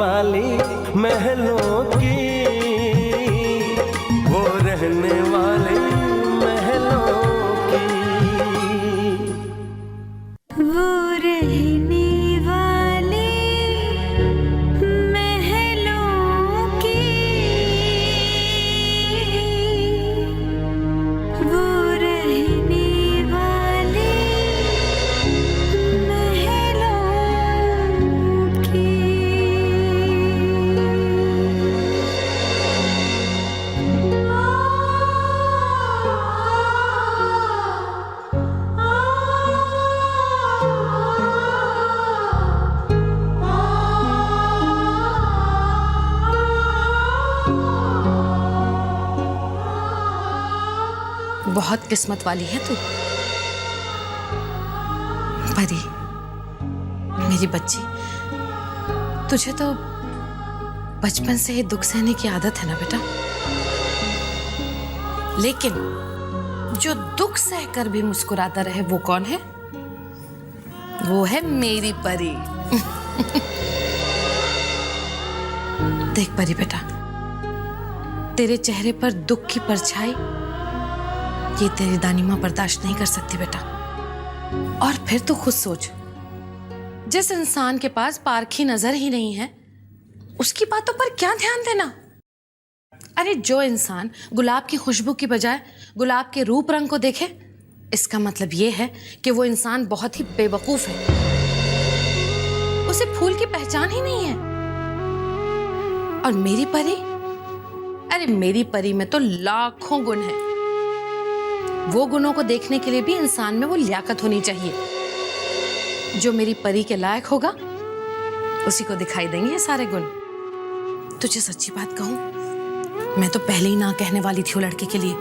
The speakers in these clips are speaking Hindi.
वाली महलों की, वो रहने वाली महलों की। वो रहने वाली महलों की, वो रहने वाली महलों की। बहुत किस्मत वाली है तू परी, मेरी बच्ची। तुझे तो बचपन से ही दुख सहने की आदत है ना बेटा, लेकिन जो दुख सहकर भी मुस्कुराता रहे वो कौन है? वो है मेरी परी। देख परी बेटा, तेरे चेहरे पर दुख की परछाई ये तेरी दानी माँ बर्दाश्त नहीं कर सकती बेटा। और फिर तू खुद सोच, जिस इंसान के पास पारखी नजर ही नहीं है उसकी बातों पर क्या ध्यान देना। अरे जो इंसान गुलाब की खुशबू की बजाय गुलाब के रूप रंग को देखे, इसका मतलब ये है कि वो इंसान बहुत ही बेवकूफ है, उसे फूल की पहचान ही नहीं है। और मेरी परी, अरे मेरी परी में तो लाखों गुण हैं। वो गुणों को देखने के लिए भी इंसान में वो लियाकत होनी चाहिए। जो मेरी परी के लायक होगा उसी को दिखाई देंगे ये सारे गुण। तुझे सच्ची बात कहूं, मैं तो पहले ही ना कहने वाली थी वो लड़के के लिए।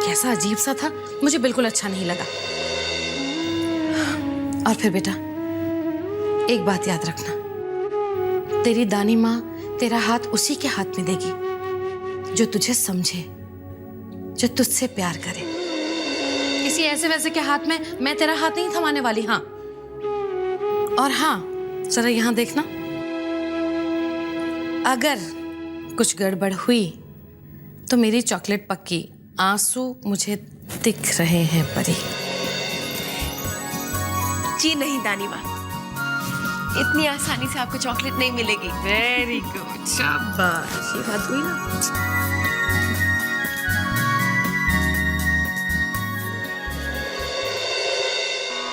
कैसा अजीब सा था, मुझे बिल्कुल अच्छा नहीं लगा। और फिर बेटा एक बात याद रखना, तेरी दानी माँ तेरा हाथ उसी के हाथ में देगी जो तुझे समझे, जो तुझसे प्यार करे। किसी ऐसे वैसे के हाथ में मैं तेरा हाथ नहीं थमाने वाली। हाँ, और हाँ जरा यहां देखना, अगर कुछ गड़बड़ हुई तो मेरी चॉकलेट पक्की। आंसू मुझे दिख रहे हैं परी। जी नहीं दानी माँ, इतनी आसानी से आपको चॉकलेट नहीं मिलेगी। वेरी गुड, शाबाश, ये बात हुई ना।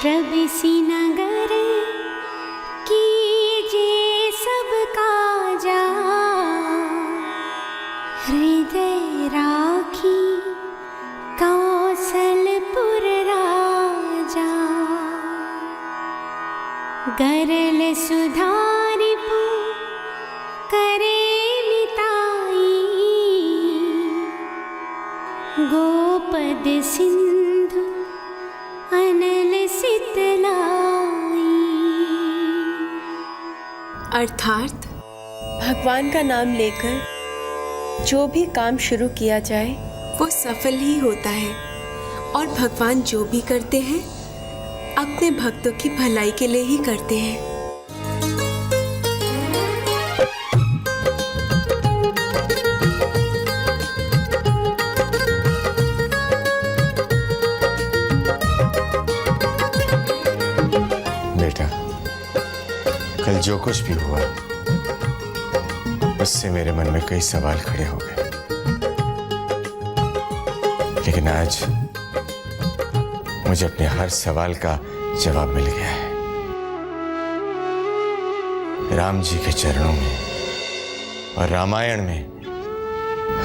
प्रवेशी नगर कीजिए सबका जा, हृदय राखी कौशलपुर राजा। गरल सुधारिपु करे मिताई, गोपद सिंधु अनल सितलाई। अर्थात भगवान का नाम लेकर जो भी काम शुरू किया जाए वो सफल ही होता है, और भगवान जो भी करते हैं अपने भक्तों की भलाई के लिए ही करते हैं। बेटा, कल जो कुछ भी हुआ उससे मेरे मन में कई सवाल खड़े हो गए, लेकिन आज मुझे अपने हर सवाल का जवाब मिल गया है। राम जी के चरणों में और रामायण में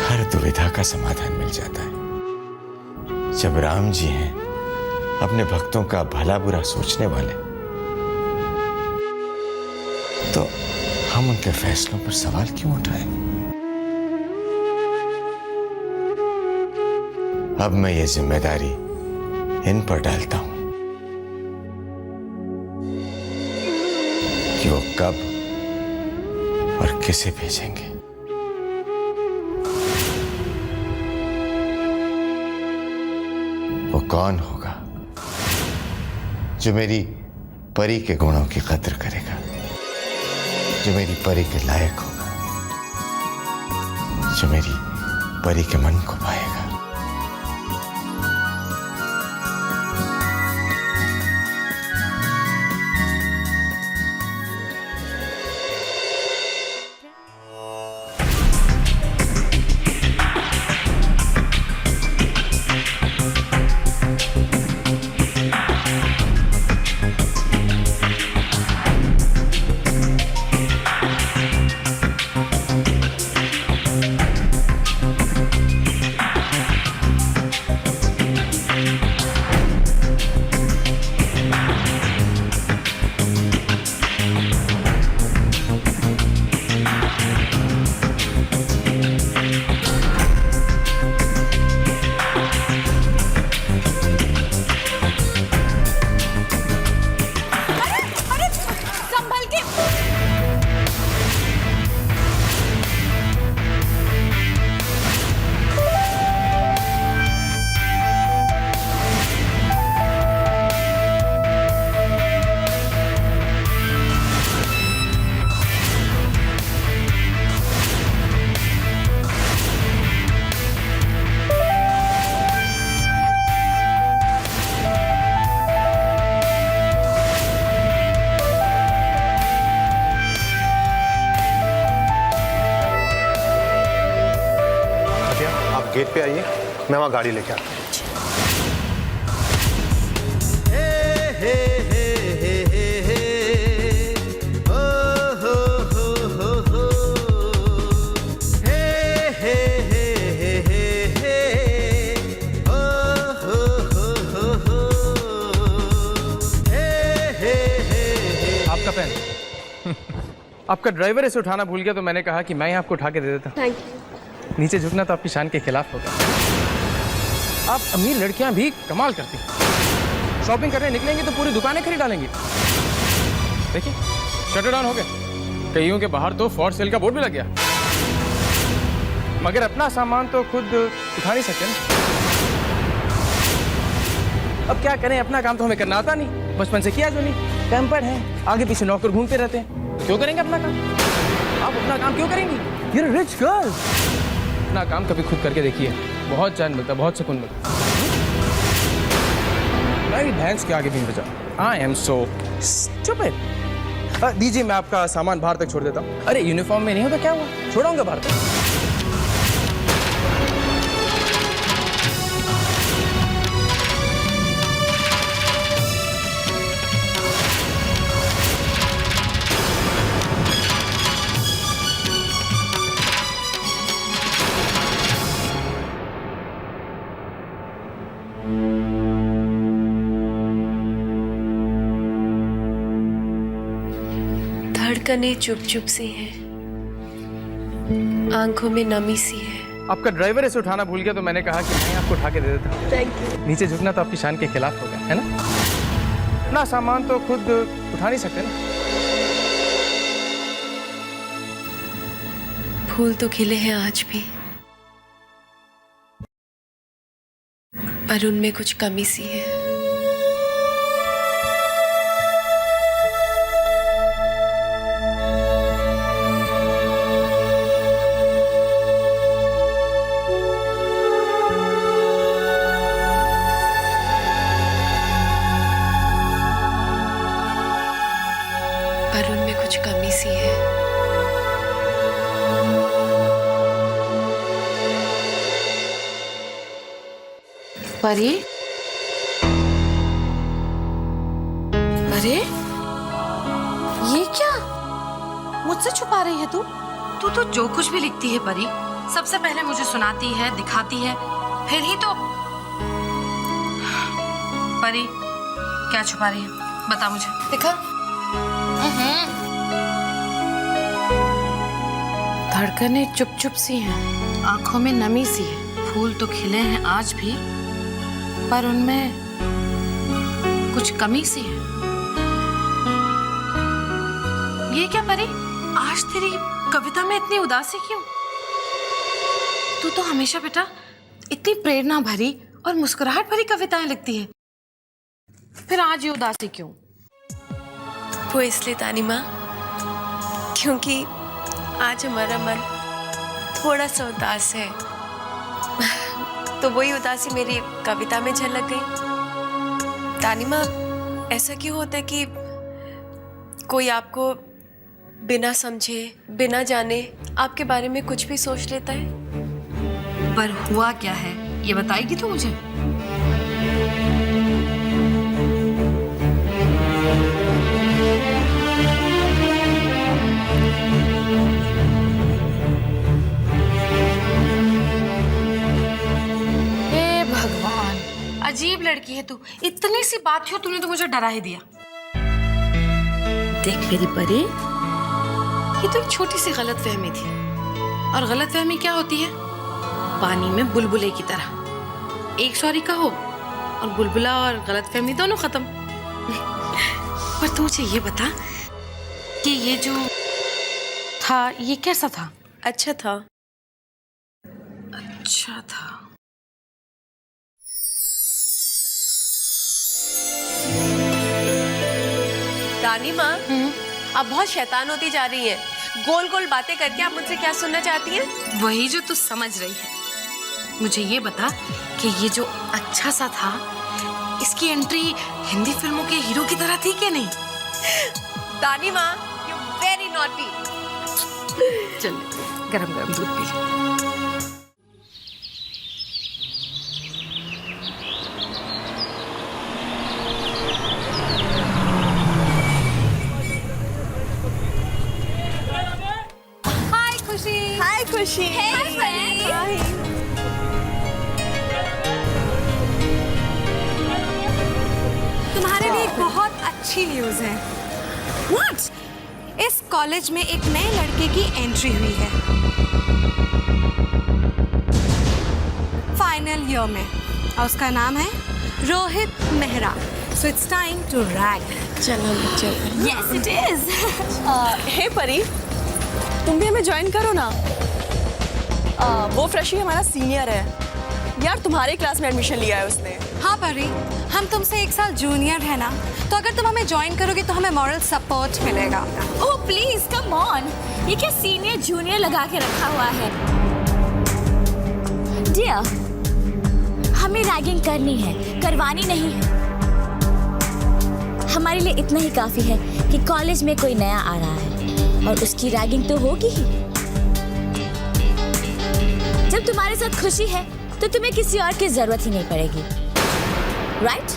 हर दुविधा का समाधान मिल जाता है। जब राम जी हैं अपने भक्तों का भला बुरा सोचने वाले, तो हम उनके फैसलों पर सवाल क्यों उठाएं? अब मैं ये जिम्मेदारी इन पर डालता हूं कि वो कब और किसे भेजेंगे। वो कौन होगा जो मेरी परी के गुणों की कद्र करेगा। जो मेरी परी के लायक होगा, जो मेरी परी के मन को पाएगा। गेट पे आइए, मैं वहाँ गाड़ी लेके आता हूँ। आपका पेन। आपका ड्राइवर इसे उठाना भूल गया तो मैंने कहा कि मैं आपको उठा के दे देता। Thank you. नीचे झुकना तो आपकी शान के खिलाफ होगा। आप अमीर लड़कियां भी कमाल करती हैं। शॉपिंग करने निकलेंगी तो पूरी दुकानें खरीद डालेंगी। देखिए शटर डाउन हो गए, कईयों के बाहर तो फॉर सेल का बोर्ड भी लग गया, मगर अपना सामान तो खुद उठा नहीं सकते ना। अब क्या करें, अपना काम तो हमें करना आता नहीं, बचपन से किया जो नहीं, पैम्पर्ड है, आगे पीछे नौकर घूमते रहते हैं, तो क्यों करेंगे अपना काम? आप अपना काम क्यों करेंगी? You're a rich girl। अपना काम कभी खुद करके देखिए, बहुत चैन मिलता, बहुत सुकून मिलता। मेरी भैंस के आगे भी बचा। I am so stupid। दीजिए मैं आपका सामान बाहर तक छोड़ देता हूँ। अरे यूनिफॉर्म में नहीं हो तो क्या हुआ, छोड़ाऊंगा बाहर तक। धड़कनें चुप चुप सी हैं, आंखों में नमी सी है। आपका ड्राइवर इसे उठाना भूल गया तो मैंने कहा कि मैं आपको उठा के दे देता। Thank you. नीचे झुकना तो आपकी शान के खिलाफ होगा, है ना? अपना सामान तो खुद उठा नहीं सकते ना। फूल तो खिले हैं आज भी, पर उनमें कुछ कमी सी है। पर उनमें कुछ कमी सी है। परी, अरे ये क्या मुझसे छुपा रही है तू? तू तो जो कुछ भी लिखती है परी, सबसे पहले मुझे सुनाती है, दिखाती है, फिर ही तो। परी क्या छुपा रही है, बता मुझे। दिखा। धड़कनें चुप चुप सी हैं, आंखों में नमी सी है। फूल तो खिले हैं आज भी, पर उनमें कुछ कमी सी है। ये क्या परी, आज तेरी कविता में इतनी उदासी क्यों? तू तो हमेशा बेटा इतनी प्रेरणा भरी और मुस्कुराहट भरी कविताएं लिखती है, फिर आज ये उदासी क्यों? वो इसलिए तानी माँ क्योंकि आज हमारा मन थोड़ा सा उदास है। तो वही उदासी मेरी कविता में झलक गई। तानिमा, ऐसा क्यों होता है कि कोई आपको बिना समझे, बिना जाने आपके बारे में कुछ भी सोच लेता है? पर हुआ क्या है ये बताएगी तो मुझे? हे भगवान, अजीब लड़की है तू। इतनी सी बात थी और तूने तो मुझे डरा ही दिया। देख मेरी परी, ये तो एक छोटी सी गलतफहमी थी। और गलतफहमी क्या होती है? पानी में बुलबुले की तरह। एक सॉरी कहो और बुलबुला और गलतफहमी दोनों खत्म। पर तू मुझे ये बता कि ये जो था ये कैसा था? अच्छा था। अच्छा था। तानिमा, आप बहुत शैतान होती जा रही हैं। गोल गोल बातें करके आप मुझसे क्या सुनना चाहती हैं? वही जो तू समझ रही है। मुझे ये बता कि ये जो अच्छा सा था, इसकी एंट्री हिंदी फिल्मों के हीरो की तरह थी कि नहीं? तानिमा, यू वेरी नॉटी। चल गरम गरम दूध पी ले। हाय खुशी। हाय। तुम्हारे लिए एक बहुत अच्छी न्यूज़ है। What? इस कॉलेज में एक नए लड़के की एंट्री हुई है फाइनल ईयर में, और उसका नाम है Rohit Mehra. So it's time to rag. चलो चलो। Yes, it is. हे परी, तुम भी हमें ज्वाइन करो ना। वो फ्रेशी हमारा सीनियर है यार, तुम्हारे क्लास में एडमिशन लिया है उसने। हाँ परी, हम तुमसे एक साल जूनियर है ना, तो अगर तुम हमें ज्वाइन करोगे तो हमें मॉरल सपोर्ट मिलेगा। ओह प्लीज कम ऑन, ये क्या सीनियर जूनियर लगा के रखा हुआ है? डियर, हमें रैगिंग करनी है, करवानी नहीं है। हमारे लिए इतना ही काफी है कि कॉलेज में कोई नया आ रहा है और उसकी रैगिंग तो होगी ही। जब तुम्हारे साथ खुशी है तो तुम्हें किसी और की जरूरत ही नहीं पड़ेगी। Right?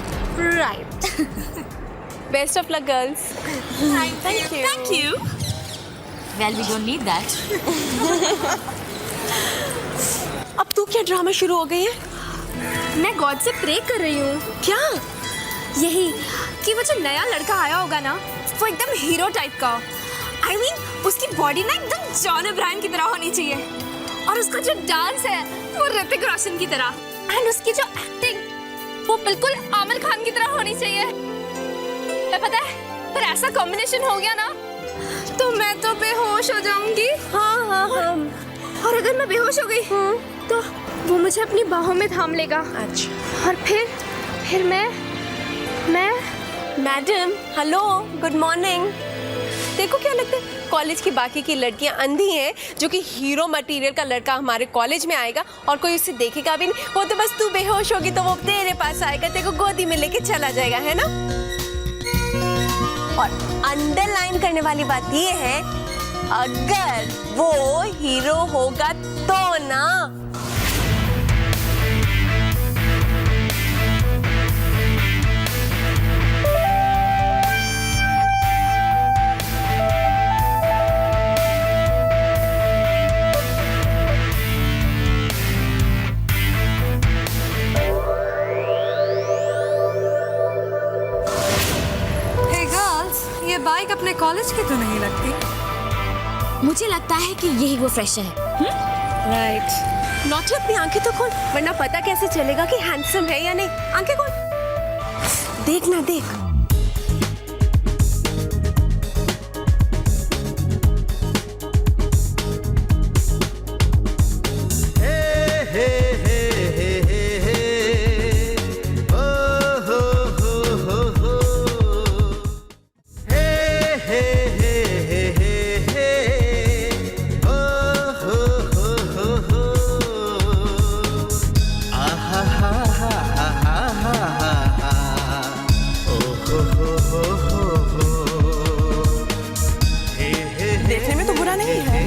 Right. Best of luck girls. Thank you. Well we don't need that. अब तू क्या ड्रामा शुरू हो गई है? मैं गॉड से प्रे कर रही हूँ। क्या? यही कि वो जो नया लड़का आया होगा ना, वो एकदम हीरो टाइप का। I mean, उसकी बॉडी ना एकदम जॉन अब्राहम की तरह होनी चाहिए, और उसका जो डांस है वो ऋतिक रोशन की तरह, एंड उसकी जो एक्टिंग वो बिल्कुल आमिर खान की तरह होनी चाहिए। पता है, पर ऐसा कॉम्बिनेशन हो गया ना तो मैं तो बेहोश हो जाऊंगी। हाँ। और अगर मैं बेहोश हो गई तो वो मुझे अपनी बाहों में थाम लेगा। अच्छा। और फिर मैं मैडम, हेलो, गुड मॉर्निंग। देखो क्या लगता है, कॉलेज की बाकी की लड़कियां अंधी हैं जो कि हीरो मटेरियल का लड़का हमारे कॉलेज में आएगा और कोई उसे देखेगा भी नहीं। वो तो बस तू बेहोश होगी तो वो तेरे पास आएगा, तेरे को गोदी में लेके चला जाएगा, है ना? और अंडरलाइन करने वाली बात ये है, अगर वो हीरो होगा तो ना। ये बाइक अपने कॉलेज की तो नहीं लगती। मुझे लगता है कि यही वो फ्रेश है। राइट। नॉटी, अपनी आंखें तो खोल, वरना पता कैसे चलेगा कि हैंडसम है या नहीं। आंखें खोल, देख ना, देख। देखने में तो बुरा नहीं है।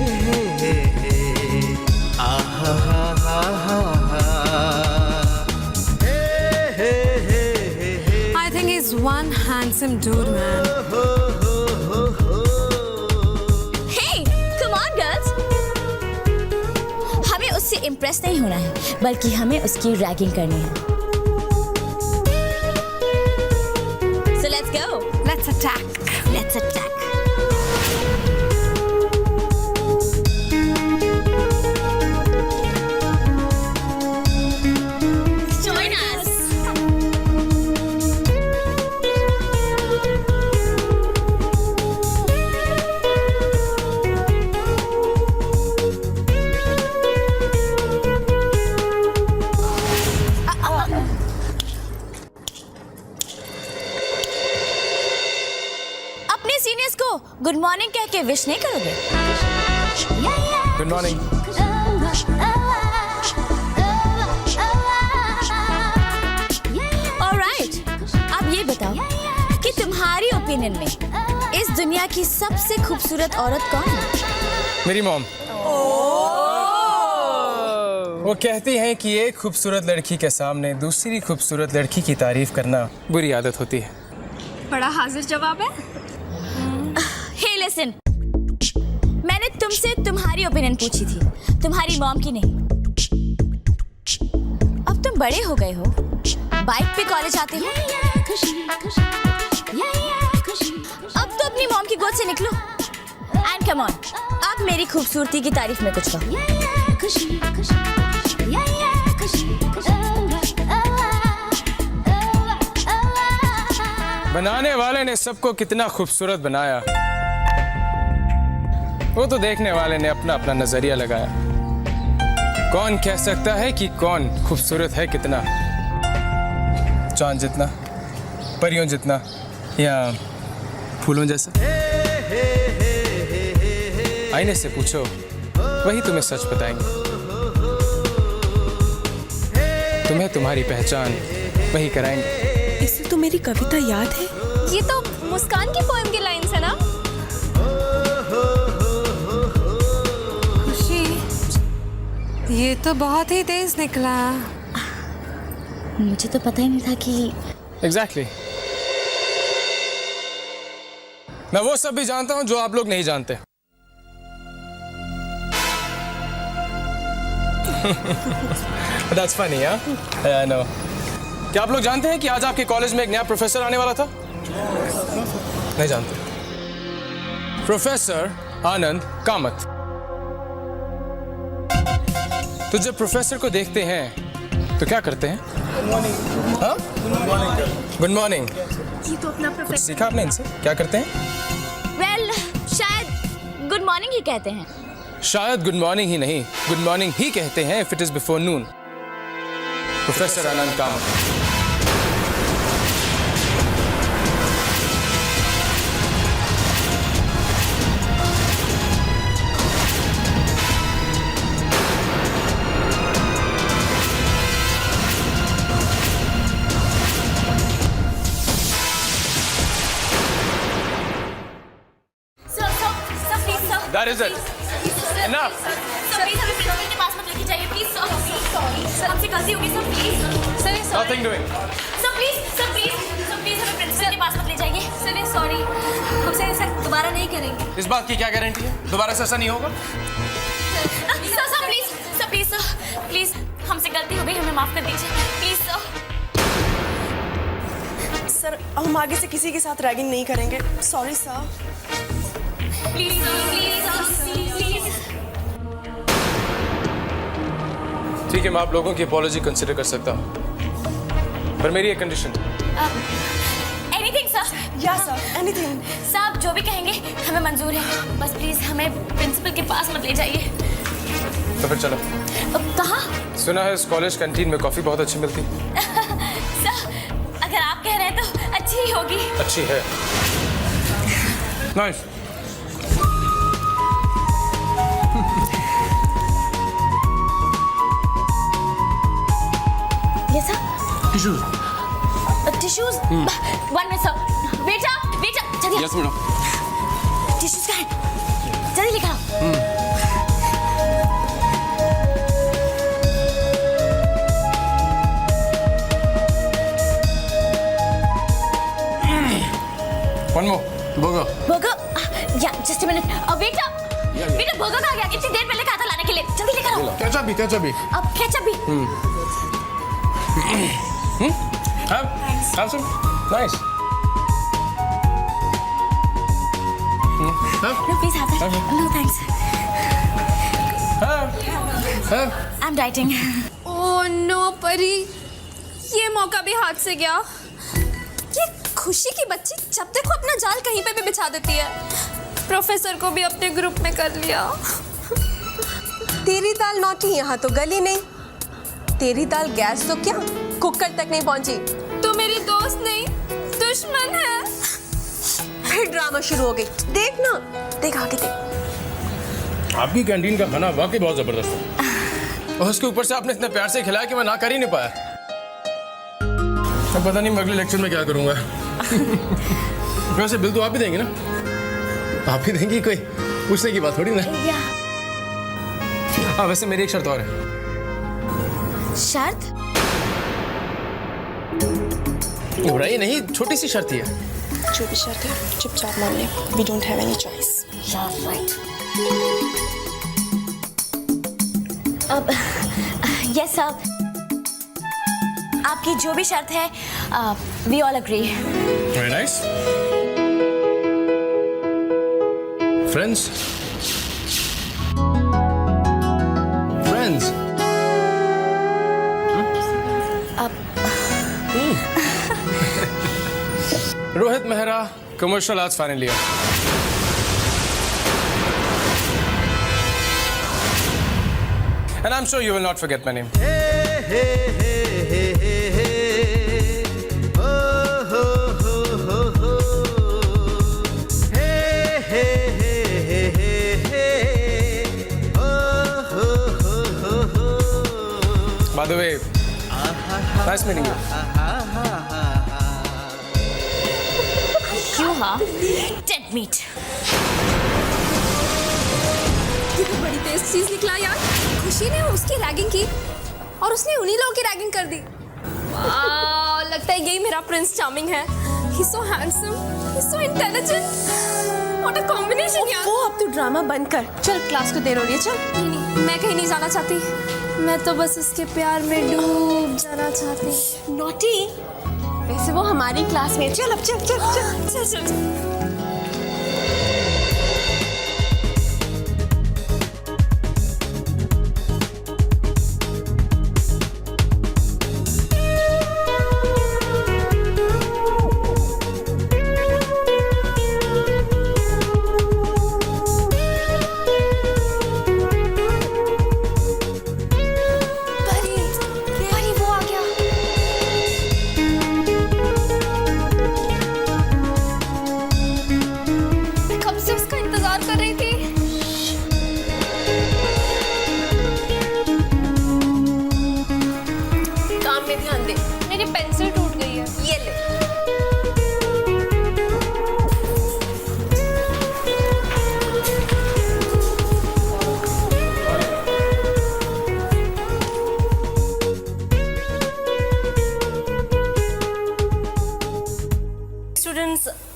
I think he's one handsome dude, man. Hey, come on girls. हमें उससे इम्प्रेस नहीं होना है, बल्कि हमें उसकी रैगिंग करनी है। So let's go. Let's attack. Let's attack. Join us. अपने सीनियर्स को गुड मॉर्निंग कह के विश नहीं करोगे? Good morning. ऑलराइट, अब ये बताओ कि तुम्हारी ओपिनियन में इस दुनिया की सबसे खूबसूरत औरत कौन है? मेरी मॉम। वो कहती हैं कि एक खूबसूरत लड़की के सामने दूसरी खूबसूरत लड़की की तारीफ करना बुरी आदत होती है। बड़ा हाजिर जवाब है। हे लिसन, मैंने तुमसे तुम्हारी ओपिनियन पूछी थी, तुम्हारी मॉम की नहीं। अब तुम बड़े हो गए हो, बाइक पे कॉलेज आते हो, अब तो अपनी मॉम की गोद से निकलो एंड कम ऑन, अब मेरी खूबसूरती की तारीफ में कुछ कहो। बनाने वाले ने सबको कितना खूबसूरत बनाया, वो तो देखने वाले ने अपना अपना नजरिया लगाया। कौन कह सकता है कि कौन खूबसूरत है कितना? चांद जितना, परियों जितना, या फूलों जैसा? आईने से पूछो, वही तुम्हें सच बताएंगे। तुम्हें तुम्हारी पहचान वही कराएंगे। इसे तो मेरी कविता याद है। ये तो मुस्कान की पोएम की लाइंस है ना? खुशी, ये तो बहुत ही तेज निकला। मुझे तो पता ही नहीं था कि एग्जैक्टली। मैं वो सब भी जानता हूं जो आप लोग नहीं जानते। That's funny, huh? Yeah, I know. क्या आप लोग जानते हैं कि आज आपके कॉलेज में एक नया प्रोफेसर आने वाला था? नहीं जानते। प्रोफेसर आनंद कामत। तो जब प्रोफेसर को देखते हैं तो क्या करते हैं? हाँ? Good morning. ये तो अपना कुछ सीखा आपने इनसे? क्या करते हैं? वेल, शायद गुड मॉर्निंग ही कहते हैं। शायद गुड मॉर्निंग ही नहीं, गुड मॉर्निंग ही कहते हैं if it is before Noon. Professor Anand Kamat. That is it. Enough. Please हमें प्रिंसिपल के पास मत लेके जाइए प्लीज। सर हमसे गलती हो गई sir, please sir. Nothing doing. Sir please हमें प्रिंसिपल के पास मत ले जाइए। सर सॉरी, हमसे ऐसा दोबारा नहीं करेंगे। इस बात की क्या गारंटी है? दोबारा से ऐसा नहीं होगा? सर प्लीज हमसे गलती हो गई, हमें माफ कर दीजिए प्लीज सर। सर हम आगे से किसी के साथ रैगिंग नहीं करेंगे। Sorry sir. प्लीज ठीक है, मैं आप लोगों की अपॉलॉजी कंसिडर कर सकता हूँ, पर मेरी एक कंडीशन। Anything sir. या सर, एनीथिंग। साहब जो भी कहेंगे हमें मंजूर है, बस प्लीज हमें प्रिंसिपल के पास मत ले जाइए। तो फिर चलो। कहाँ? सुना है इस कॉलेज कैंटीन में कॉफी बहुत अच्छी मिलती है। सर अगर आप कह रहे हैं तो अच्छी ही होगी। अच्छी है। नाइस। ये sir tissues 1 minute sir. Just a minute. Tissues कहाँ है? जल्दी लेकर आओ। One more. Burger. बर्गर या जस्ट अ मिनट बेटा बेटा बर्गर कहाँ गया? इतनी देर पहले कहा था लाने के लिए, जल्दी लेकर आओ। Ketchup भी. अब केचप भी। Have some. Nice. No, please have that. No, thanks. Have. I'm dieting. Oh no Pari, ये मौका भी हाथ से गया। ये खुशी की बच्ची जब देखो अपना जाल कहीं पे भी बिछा देती है। प्रोफेसर को भी अपने ग्रुप में कर लिया। तेरी दाल नौटी यहाँ तो गली नहीं, तेरी दाल गैस तो क्या कुकर तक नहीं पहुंची। तो मेरी दोस्त नहीं दुश्मन है। फिर ड्रामा शुरू हो गई। देख ना, देख आगे देख। आपकी कैंटीन का खाना वाकई बहुत जबरदस्त है, और उसके ऊपर से आपने इतने प्यार से खिलाया कि मैं ना कर ही नहीं पाया। अब पता नहीं मैं अगले लेक्चर में क्या करूंगा। वैसे बिल तो आप ही देंगे ना? आप ही देंगी, कोई पूछने की बात थोड़ी ना। हाँ वैसे मेरी एक शर्त और है। शर्त? घबराइए नहीं, छोटी सी शर्त ही है। जो भी शर्त है चुपचाप मान ले। We don't have any choice. Yeah, right. अब yes अब आपकी जो भी शर्त है, we all agree. Very nice. Friends. Friends. Rohit Mehra, commercial arts final year. And I'm sure you will not forget my name. By the way, nice meeting you. You हाँ dead meat. ये तो बड़ी तेज चीज निकला यार। खुशी ने उसकी रैगिंग की और उसने उन्हीं लोगों की रैगिंग कर दी। वाह, लगता है यही मेरा प्रिंस चार्मिंग है। He's so handsome, he's so intelligent. What a combination यार। वो अब तू ड्रामा बंद कर, चल क्लास को देर हो रही है, चल। नहीं, मैं कहीं नहीं जाना चाहती। मैं तो बस उसके प्यार में डूब जाना चाहती। नोटी, वैसे वो हमारी क्लास में। चल अब चल चल चल चल चल चल।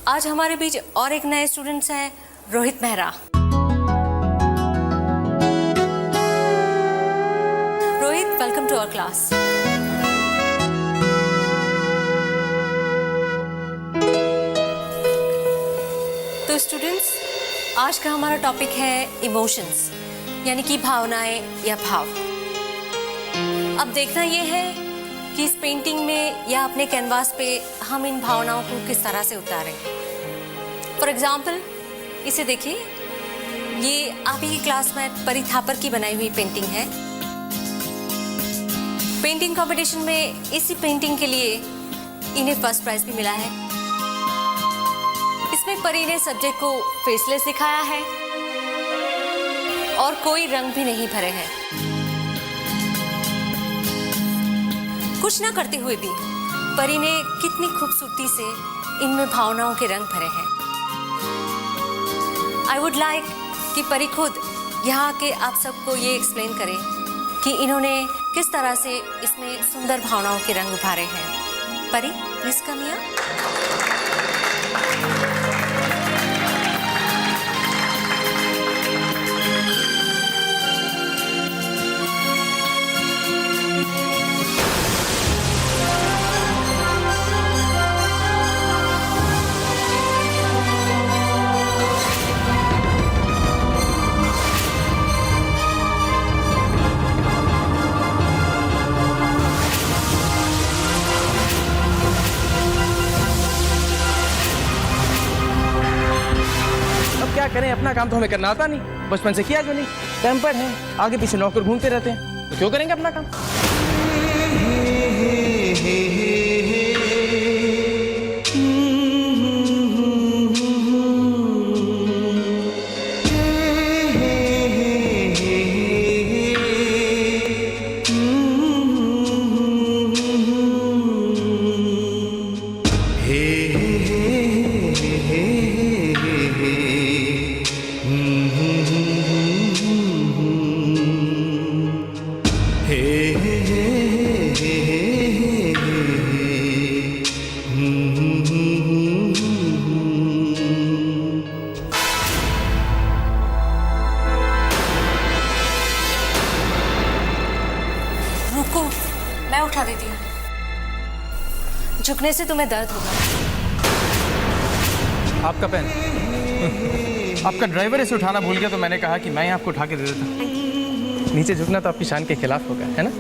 आज हमारे बीच और एक नए स्टूडेंट्स हैं, Rohit Mehra. Rohit, welcome to our class. तो स्टूडेंट्स, आज का हमारा टॉपिक है इमोशंस, यानी कि भावनाएं या भाव। अब देखना ये है कि इस पेंटिंग में या अपने कैनवास पे हम इन भावनाओं को किस तरह से उतारें। फॉर एग्जाम्पल, इसे देखिए, ये आप ही की क्लासमेट परी थापर की बनाई हुई पेंटिंग है। पेंटिंग कंपटीशन में इसी पेंटिंग के लिए इन्हें फर्स्ट प्राइज भी मिला है। इसमें परी ने सब्जेक्ट को फेसलेस दिखाया है और कोई रंग भी नहीं भरे हैं। कुछ ना करते हुए भी परी ने कितनी खूबसूरती से इनमें भावनाओं के रंग भरे हैं। आई वुड लाइक कि परी खुद यहाँ के आप सबको ये एक्सप्लेन करें कि इन्होंने किस तरह से इसमें सुंदर भावनाओं के रंग उभारे हैं। परी, प्लीज कम हियर। क्या करें, अपना काम तो हमें करना आता नहीं, बचपन से किया जो नहीं। पैम्पर्ड हैं, आगे पीछे नौकर घूमते रहते हैं, तो क्यों करेंगे अपना काम? रुको, मैं उठा देती हूँ। झुकने से तुम्हें दर्द होगा। आपका पेन। आपका ड्राइवर इसे उठाना भूल गया तो मैंने कहा कि मैं ही आपको उठा के दे देता। नीचे झुकना तो आपकी शान के खिलाफ होगा, है ना?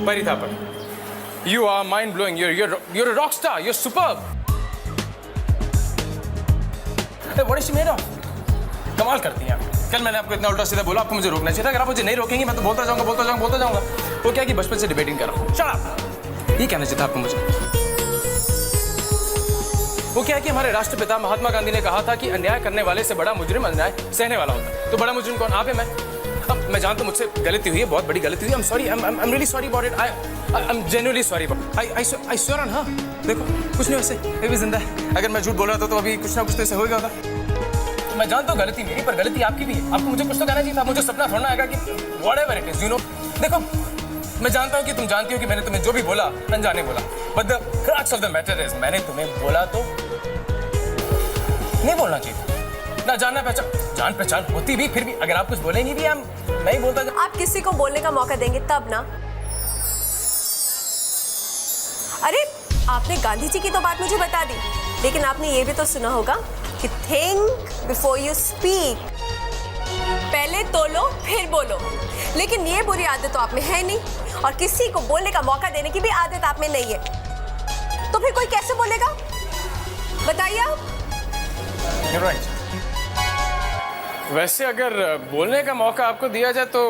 Pari Thapar, you are mind blowing. You're a rock star. You're superb. Hey, what is she made of? कमाल करती हैं आप। कल मैंने आपको इतना उल्टा सीधा बोला, आपको मुझे रोकना चाहिए था। अगर आप मुझे नहीं रोकेंगे मैं तो बोलता जाऊंगा। वो क्या कि बचपन से डिबेटिंग कर रहा हूँ। Shut up! ये कहना चाहिए था आपको मुझे। वो क्या है कि हमारे राष्ट्रपिता महात्मा गांधी ने कहा था कि अन्याय करने वाले से बड़ा मुजरिम अन्याय सहने वाला होता है। तो बड़ा मुजरिम कौन? आप है, मैं। अब मैं जानता हूँ मुझसे गलती हुई है, बहुत बड़ी गलती हुई है। I'm sorry, I'm really sorry about it. I'm genuinely sorry about it. I swear on, हाँ। देखो, कुछ नहीं वैसे, ये भी जिंदा है। अगर मैं झूठ बोल रहा था तो अभी कुछ ना कुछ तो ऐसे हो गया था। मैं जानता हूँ गलती मेरी, पर गलती आपकी भी है। आपको मुझे कुछ तो कहना चाहिए था। मुझे सपना थोड़ा आएगा कि whatever it is, you know। देखो, मैं जानता हूँ कि तुम जानती हो कि मैंने तुम्हें जो भी बोला अनजाने बोला। But the crux of the matter is, मैंने तुम्हें बोला तो नहीं बोलना चाहिए। ना जान पहचान होती भी, फिर भी अगर आप कुछ बोलेंगी भी, हम नहीं बोलता। आप किसी को बोलने का मौका देंगे तब ना। अरे आपने गांधी जी की तो बात मुझे बता दी, लेकिन आपने ये भी तो सुना होगा कि थिंक बिफोर यू स्पीक। पहले तोलो फिर बोलो। लेकिन ये बुरी आदत तो आप में है नहीं, और किसी को बोलने का मौका देने की भी आदत आप में नहीं है। तो फिर कोई कैसे बोलेगा, बताइए आप। You're right. वैसे अगर बोलने का मौका आपको दिया जाए तो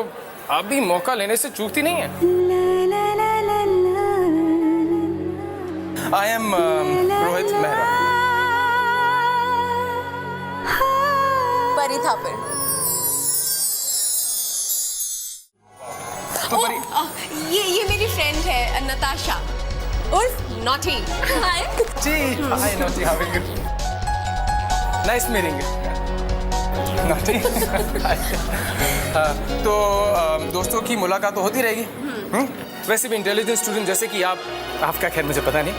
आप भी मौका लेने से चूकती नहीं है। I am Rohit Mehra. परी थापर। ये मेरी फ्रेंड है नताशा उर्फ naughty. Hi ji, hi naughty, how are you? Nice meeting you. Naughty. तो दोस्तों की मुलाकात तो होती रहेगी। वैसे भी इंटेलिजेंट स्टूडेंट जैसे कि आपका खैर मुझे पता नहीं,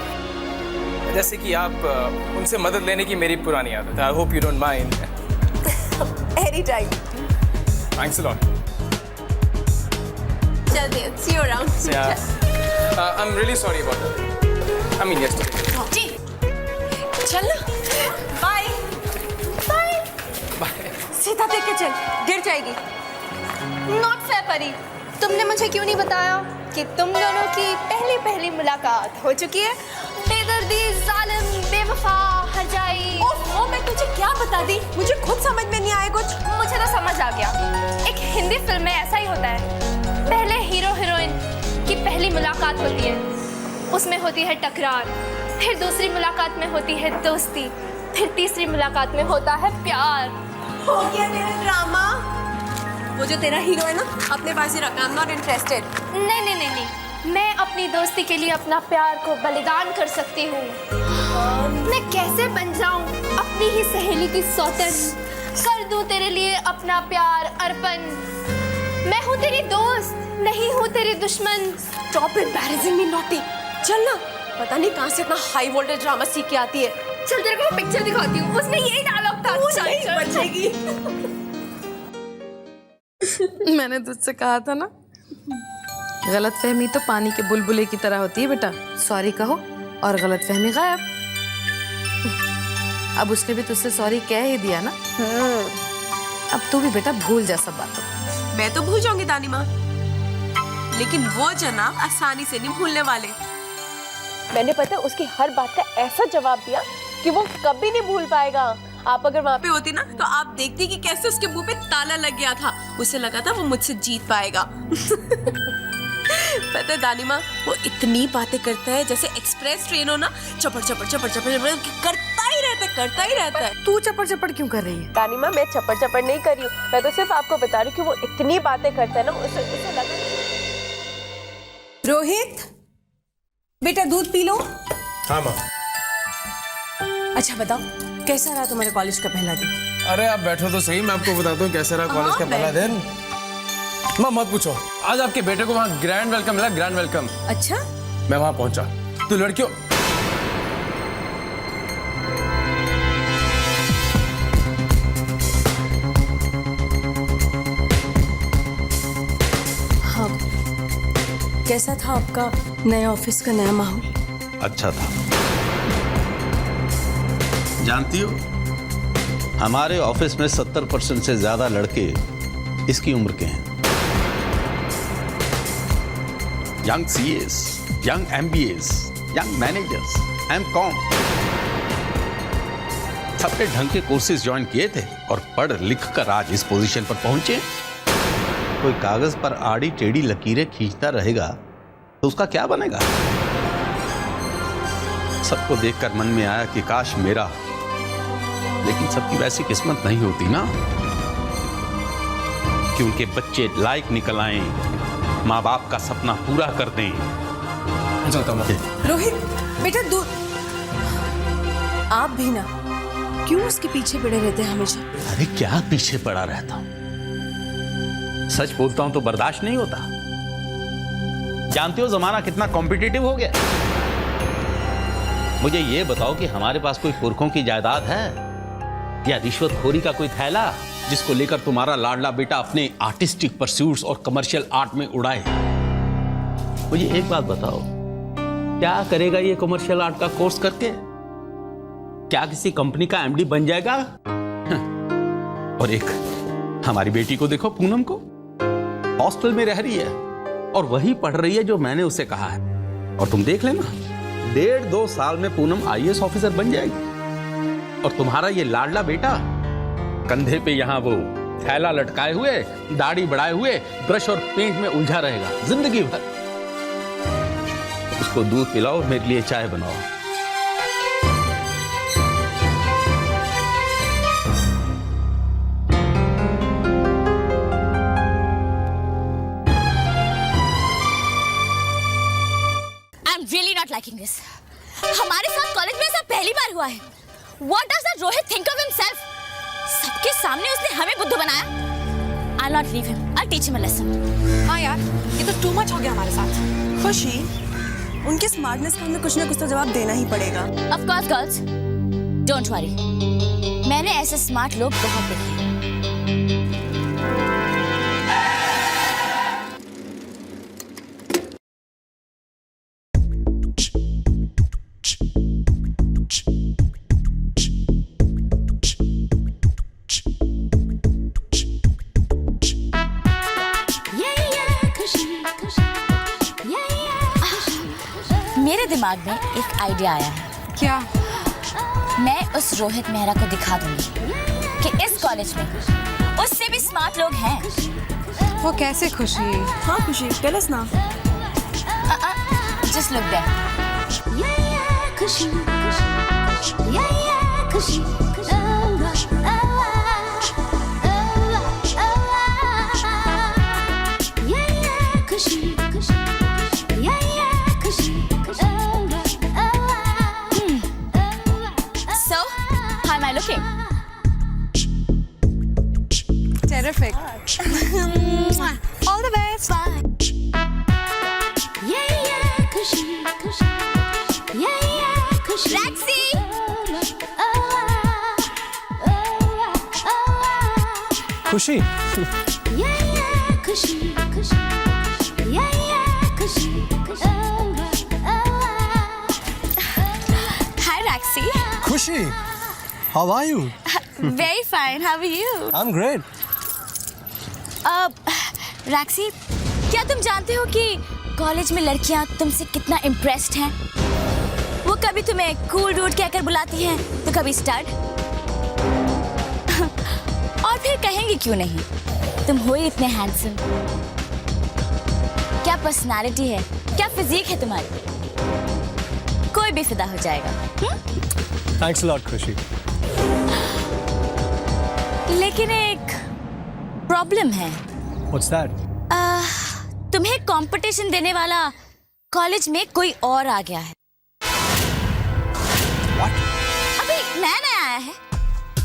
जैसे कि आप उनसे मदद लेने की मेरी पुरानी आदत है। I hope you don't mind. Any time. Thanks a lot. चलिए, see you around. I am really sorry about that. I mean yesterday. जी चल ना। Bye bye. सीधा देख के चल, गिर जाएगी। नॉट फेयर परी, तुमने मुझे क्यों नहीं बताया कि तुम दोनों की पहली मुलाकात हो चुकी है? बेदर्दी, जालिम, बेवफा, हरजाई। ओह, मैं तुझे क्या बता दी? मुझे खुद समझ में नहीं आया कुछ। मुझे तो समझ आ गया। एक हिंदी फिल्म में ऐसा ही होता है। पहले हीरो हीरोइन की पहली मुलाकात होती है, उसमें होती है टकरार, फिर दूसरी मुलाकात में होती है दोस्ती, फिर तीसरी मुलाकात में होता है प्यार। हो गया तेरा ड्रामा। वो जो तेरा हीरो है ना, अपने पास ही रखा। I am not interested. नहीं, मैं अपनी दोस्ती के लिए अपना प्यार को बलिदान कर सकती हूँ। मैं कैसे बन जाऊँ अपनी ही सहेली की सौतन, कर दूँ तेरे लिए अपना प्यार अर्पण। मैं हूँ तेरी दोस्त, नहीं हूँ तेरी दुश्मन। स्टॉप एम्बैरेसिंग मी नॉटी। चल ना, पता नहीं कहाँ से इतना हाई वोल्टेज ड्रामा सीख के आती है। चल तेरे को पिक्चर दिखाती हूँ, उसमें यही डायलॉग था। चल बचेगी। मैंने तुझसे कहा था ना, गलतफहमी तो पानी के बुलबुले की तरह होती है बेटा। सॉरी कहो और गलतफहमी गायब। अब उसने भी तुझसे सॉरी कह ही दिया ना। अब तू भी बेटा भूल जा सब बातों। मैं तो भूल जाऊंगी दानी माँ, लेकिन वो जनाब आसानी से नहीं भूलने वाले। मैंने पता है उसकी हर बात का ऐसा जवाब दिया कि वो कभी नहीं भूल पाएगा। आप अगर वहाँ पे होती ना तो आप देखती कि कैसे उसके मुंह पे ताला लग गया था। उसे लगा था वो मुझसे जीत पाएगा। पता है दानी माँ, वो इतनी बातें करता है जैसे एक्सप्रेस ट्रेन हो ना, चपड़ चपड़ चपड़ चपड़ करता ही रहता है। तू चपड़ चपड़ क्यों कर रही है? दानी माँ, मैं चपड़ चपड़ नहीं कर रही हूँ, मैं तो सिर्फ आपको बता रही हूँ कि वो इतनी बातें करता है ना, उसे लगा। रोहित बेटा दूध पी लो। हाँ माँ। अच्छा बताओ, कैसा रहा तुम्हारे कॉलेज का पहला दिन? अरे आप बैठो तो सही, मैं आपको बताता हूँ कैसा रहा कॉलेज का पहला दिन। माँ मत पूछो, आज आपके बेटे को वहाँ ग्रैंड वेलकम मिला, ग्रैंड वेलकम। अच्छा, मैं वहाँ पहुंचा तो लड़कियों हाँ, कैसा था आपका नया ऑफिस का नया माहौल? अच्छा था। जानती हो, हमारे ऑफिस में 70% से ज्यादा लड़के इसकी उम्र के हैं। Young CS, young MBS, young managers, MCom, सबने ढंग के कोर्सेज ज्वाइन किए थे और पढ़ लिख कर आज इस पोजीशन पर पहुंचे। कोई कागज पर आड़ी टेढ़ी लकीरें खींचता रहेगा तो उसका क्या बनेगा? सबको देखकर मन में आया कि काश मेरा, लेकिन सबकी वैसी किस्मत नहीं होती ना कि उनके बच्चे लायक निकल आए, माँ बाप का सपना पूरा कर दें। रोहित बेटा दूध। आप भी ना क्यों उसके पीछे पड़े रहते हैं हमेशा? अरे क्या पीछे पड़ा रहता हूं, सच बोलता हूं तो बर्दाश्त नहीं होता। जानते हो जमाना कितना कॉम्पिटिटिव हो गया। मुझे ये बताओ कि हमारे पास कोई पुरखों की जायदाद है या रिश्वतखोरी का कोई थैला जिसको लेकर तुम्हारा लाडला बेटा अपने आर्टिस्टिक परस्यूट्स और कमर्शियल आर्ट में उड़ाए? मुझे एक बात बताओ, क्या करेगा ये कमर्शियल आर्ट का कोर्स करके? क्या किसी कंपनी का एमडी बन जाएगा? और एक हमारी बेटी को देखो, पूनम को, हॉस्टल में रह रही है और वही पढ़ रही है जो मैंने उसे कहा है। और तुम देख लेना, 1.5-2 साल में पूनम आईएएस ऑफिसर बन जाएगी और तुम्हारा ये लाडला बेटा कंधे पे यहां वो थैला लटकाए हुए, दाढ़ी बढ़ाए हुए, ब्रश और पेंट में उलझा रहेगा जिंदगी भर। उसको दूध पिलाओ, मेरे लिए चाय बनाओ। Really not liking this. हमारे साथ कॉलेज में ऐसा पहली बार हुआ है। What does that Rohit think of himself? सबके सामने उसने हमें बुद्धू बनाया। I'll not leave him. I'll teach him a lesson. हाँ यार, ये तो too much हो गया हमारे साथ। खुशी, उनके स्मार्टनेस का हमें कुछ ना कुछ तो जवाब देना ही पड़ेगा। Of course, girls. Don't worry. मैंने ऐसे स्मार्ट लोग बहुत देखे हैं। दिमाग में एक आइडिया आया है। क्या? मैं उस रोहित मेहरा को दिखा दूंगी कि इस कॉलेज में उससे भी स्मार्ट लोग हैं। वो कैसे खुशी? हाँ खुशी, टेल अस ना। Just look there. Khushi Khushi So, how am I looking? Terrific. All the best. Raxi! खुशी, Hi, Raxi. खुशी, how are you? Very fine. How are you? I'm great. रैक्सी, क्या तुम जानते हो कि कॉलेज में लड़कियां तुमसे कितना इम्प्रेस्ड हैं? वो कभी तुम्हें कूल डूड कहकर बुलाती हैं, तो कभी स्टड। और फिर कहेंगे क्यों नहीं, तुम हो ही इतने हैंडसम। क्या पर्सनालिटी है, क्या फिजिक है तुम्हारी, कोई भी फिदा हो जाएगा। Thanks a lot, खुशी. लेकिन एक प्रॉब्लम है। What's that? तुम्हें कंपटीशन देने वाला कॉलेज में कोई और आ गया है। अभी नया नया आया है,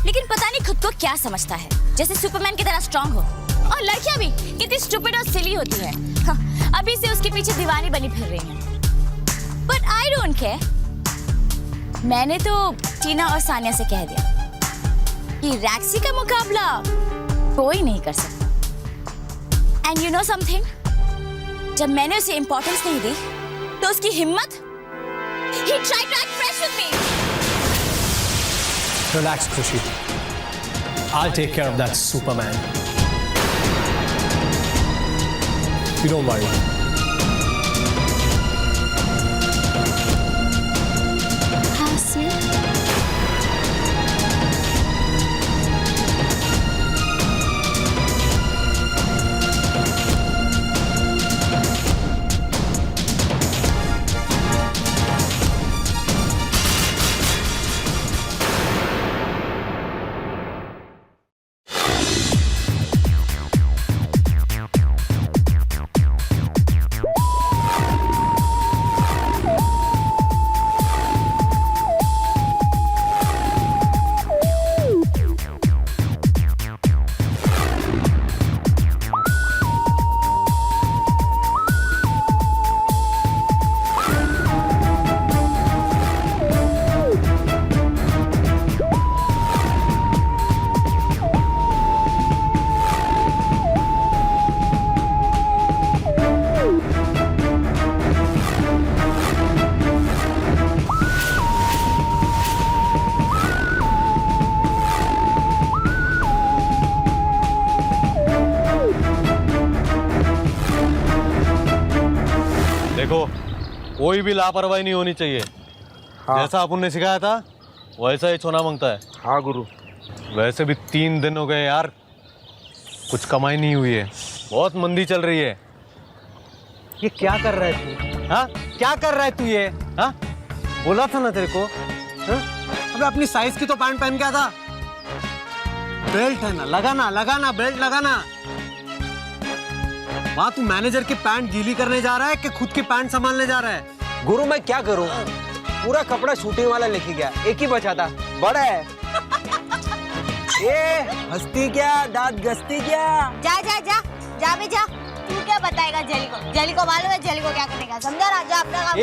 लेकिन पता नहीं खुद को क्या समझता है, जैसे सुपरमैन की तरह स्ट्रांग हो। और लड़कियां भी कितनी स्टूपिड और सिली होती है। हाँ, अभी से उसके पीछे दीवानी बनी फिर रही हैं। But I don't care. मैंने तो टीना और सानिया से कह दिया कि रैक्सी का मुकाबला कोई नहीं कर सकता। एंड यू नो समथिंग, जब मैंने उसे इंपॉर्टेंस नहीं दी तो उसकी हिम्मत, he tried to act fresh with me. Relax, खुशी. I'll take care of that Superman. You don't worry. देखो, कोई भी लापरवाही नहीं होनी चाहिए। हाँ। जैसा अपन ने सिखाया था वैसा ही सोना मांगता है। हाँ गुरु। वैसे भी 3 दिन हो गए यार, कुछ कमाई नहीं हुई है, बहुत मंदी चल रही है। ये क्या कर रहा है तू? हाँ, क्या कर रहा है तू ये? हाँ, बोला था ना तेरे को। हाँ? अबे अपनी साइज की तो पैंट पहन के था। बेल्ट है ना, लगाना बेल्ट लगाना। वहाँ तू मैनेजर की पैंट गीली करने जा रहा है कि खुद की पैंट संभालने जा रहा है? गुरु मैं क्या करूं, पूरा कपड़ा शूटिंग वाला लेके गया, एक ही बचा था, बड़ा है। ये हंसती क्या, दांत घसती क्या? जा जा जा जा भी जा। तू क्या बताएगा जेली को? जेली को मालूम है जेली को क्या करेगा, समझा ना? जा अपना काम ए,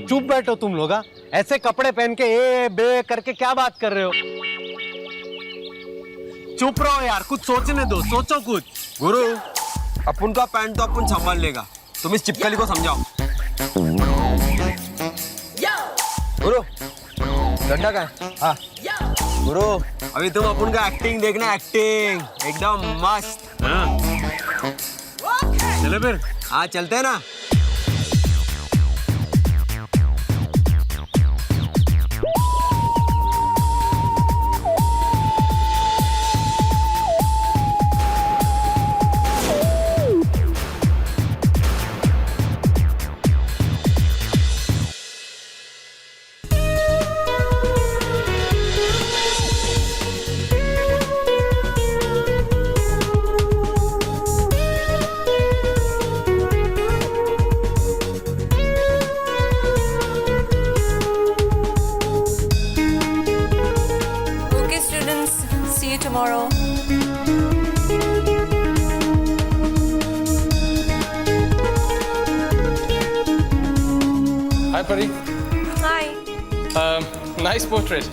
चुप बैठो तुम लोग। ऐसे कपड़े पहन के ए बे करके क्या बात कर रहे हो? चुप रहो यार, कुछ सोचने दो, सोचो कुछ। गुरु अपन का पैंट तो अपन संभाल लेगा, तुम इस चिपकली को समझाओ। गुरु डंडा का है? हाँ गुरु, अभी तुम अपन का एक्टिंग देखना, एक्टिंग एकदम मस्त। चले फिर? हाँ चलते हैं ना। Hi Pari. Hi. Nice portrait.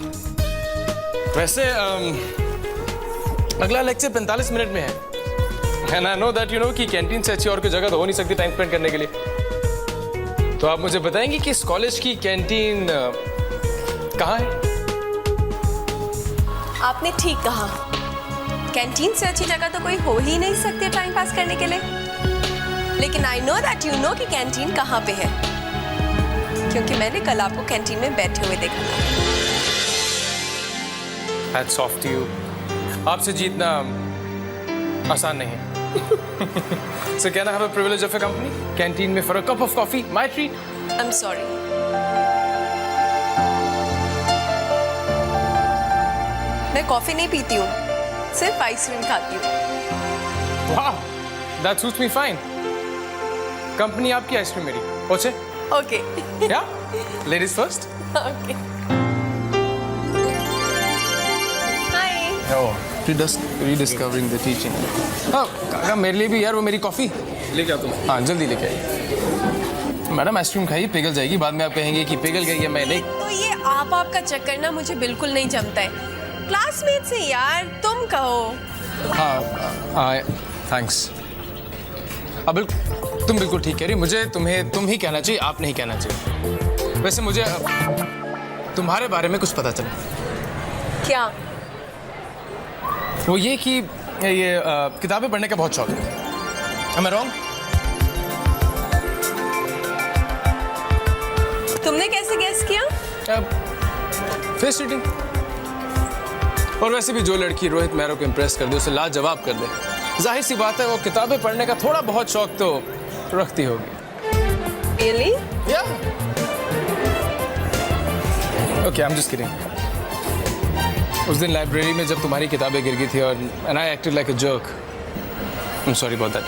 वैसे अगला लेक्चर 45 मिनट में है। And I know that you know कि कैंटीन से अच्छी और कोई जगह तो हो नहीं सकती टाइम स्पेंड करने के लिए। तो आप मुझे बताएंगे कि इस कॉलेज की कैंटीन कहाँ है? आपने ठीक कहा, कैंटीन से अच्छी जगह तो कोई हो ही नहीं सकती टाइम पास करने के लिए। लेकिन आई नो दैट यू नो कि कैंटीन कहाँ पे है, क्योंकि मैंने कल आपको कैंटीन में बैठे हुए देखा था। Hats off to you. आपसे जीतना आसान नहीं है। So can I have a privilege of a company? Canteen में for a cup of coffee, my treat. I'm sorry. मैं कॉफी नहीं पीती हूँ, सिर्फ आइसक्रीम खाती हूँ। Wow, that suits me fine. Company आपकी, आइसक्रीम मेरी। Okay? Okay. Yeah? Ladies first. Okay. Hi. Oh, rediscovering the teaching. हाँ, काका मेरे लिए भी यार वो मेरी कॉफी लेके आओ तुम। हाँ, जल्दी लेके आइए। मैडम आइसक्रीम खाइए, पिघल जाएगी, बाद में आप कहेंगे कि पिघल गई है। मैं नहीं। तो ये आपका चक्कर ना मुझे बिल्कुल नहीं जमता है। क्लासमेट से यार तुम कहो। हाँ, थैंक्स। अब तुम बिल्कुल ठीक कह रही। मुझे तुम्हें तुम ही कहना चाहिए, आप नहीं कहना चाहिए। वैसे मुझे तुम्हारे बारे में कुछ पता चला। क्या? वो ये कि ये किताबें पढ़ने का बहुत शौक है। Am I wrong? तुमने कैसे गेस किया? Face reading. और वैसे भी जो लड़की रोहित मेहरा को इम्प्रेस कर दे, उसे लाजवाब कर दे, जाहिर सी बात है वो किताबें पढ़ने का थोड़ा बहुत शौक तो रखती होगी। Really? Yeah. Okay, I'm just kidding. उस दिन लाइब्रेरी में जब तुम्हारी किताबें गिर गई थी और and I acted like a jerk. I'm sorry about that.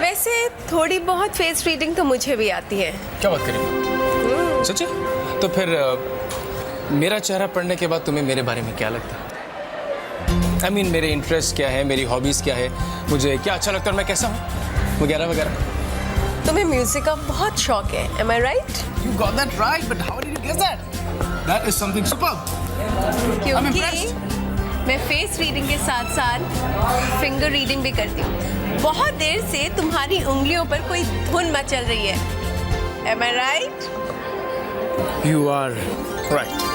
वैसे थोड़ी बहुत फेस रीडिंग तो मुझे भी आती है। क्या बात करें? सच्ची? तो फिर मेरा चेहरा पढ़ने के बाद तुम्हें मेरे बारे में क्या लगता है? I mean, मेरे इंटरेस्ट क्या है, मेरी हॉबीज क्या है, मुझे क्या अच्छा लगता है, मैं कैसा हूँ, वगैरह वगैरह। तुम्हें म्यूजिक का बहुत शौक है, am I right? You got that right, but how did you guess that? That is something superb. क्योंकि मैं फेस रीडिंग के साथ साथ फिंगर रीडिंग भी करती हूँ। बहुत देर से तुम्हारी उंगलियों पर कोई धुन मचल रही है, am I right? You are right.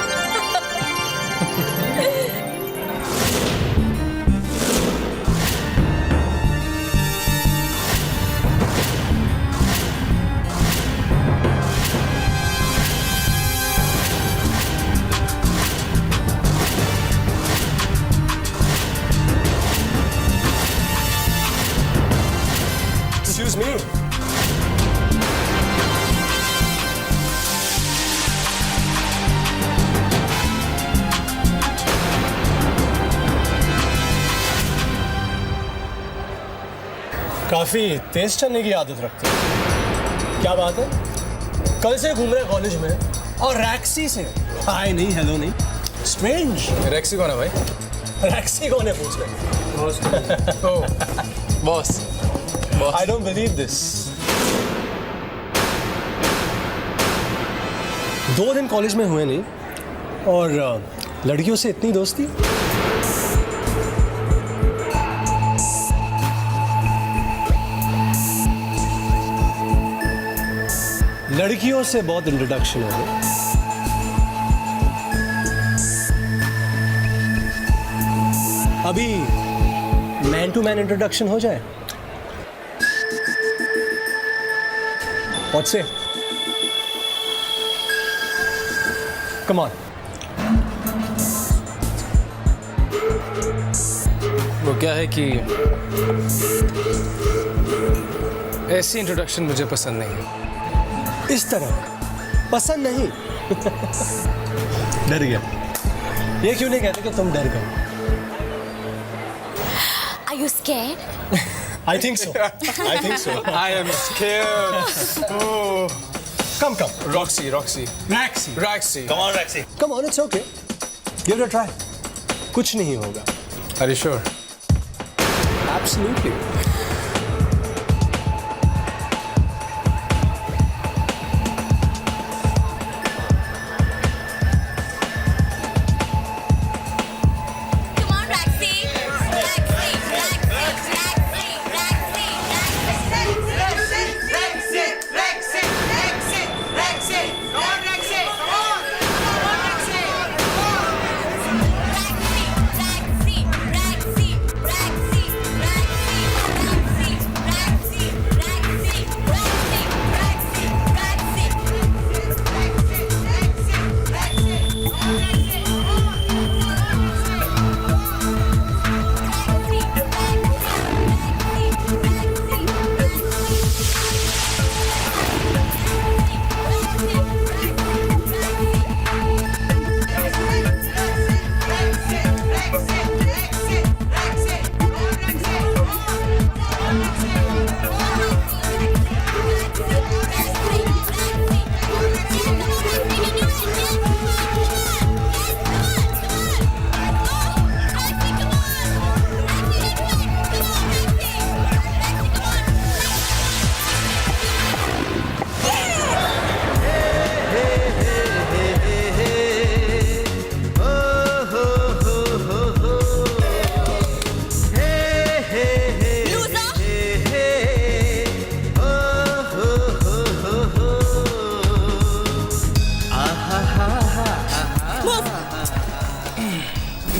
Excuse me. काफी तेज चलने की आदत रखते हैं। क्या बात है? कल से घूम रहे कॉलेज में और रैक्सी से हाय नहीं, हेलो नहीं, स्ट्रेंज। रैक्सी कौन है भाई? रैक्सी कौन है पूछ रहे? Boss. I don't believe this. 2 दिन कॉलेज में हुए नहीं और लड़कियों से इतनी दोस्ती। लड़कियों से बहुत इंट्रोडक्शन हो गए। अभी मैन टू मैन इंट्रोडक्शन हो जाए। What's it? Come on. वो क्या है कि ऐसी इंट्रोडक्शन मुझे पसंद नहीं है। इस तरह पसंद नहीं। डर गया। ये क्यों नहीं कहते कि तुम डर गए? Are you scared? I think so. I think so. I am scared. Oh. Come. Roxy. Raxi. Come on, Raxi. Come on, it's okay. Give it a try. कुछ नहीं होगा। Are you sure? Absolutely.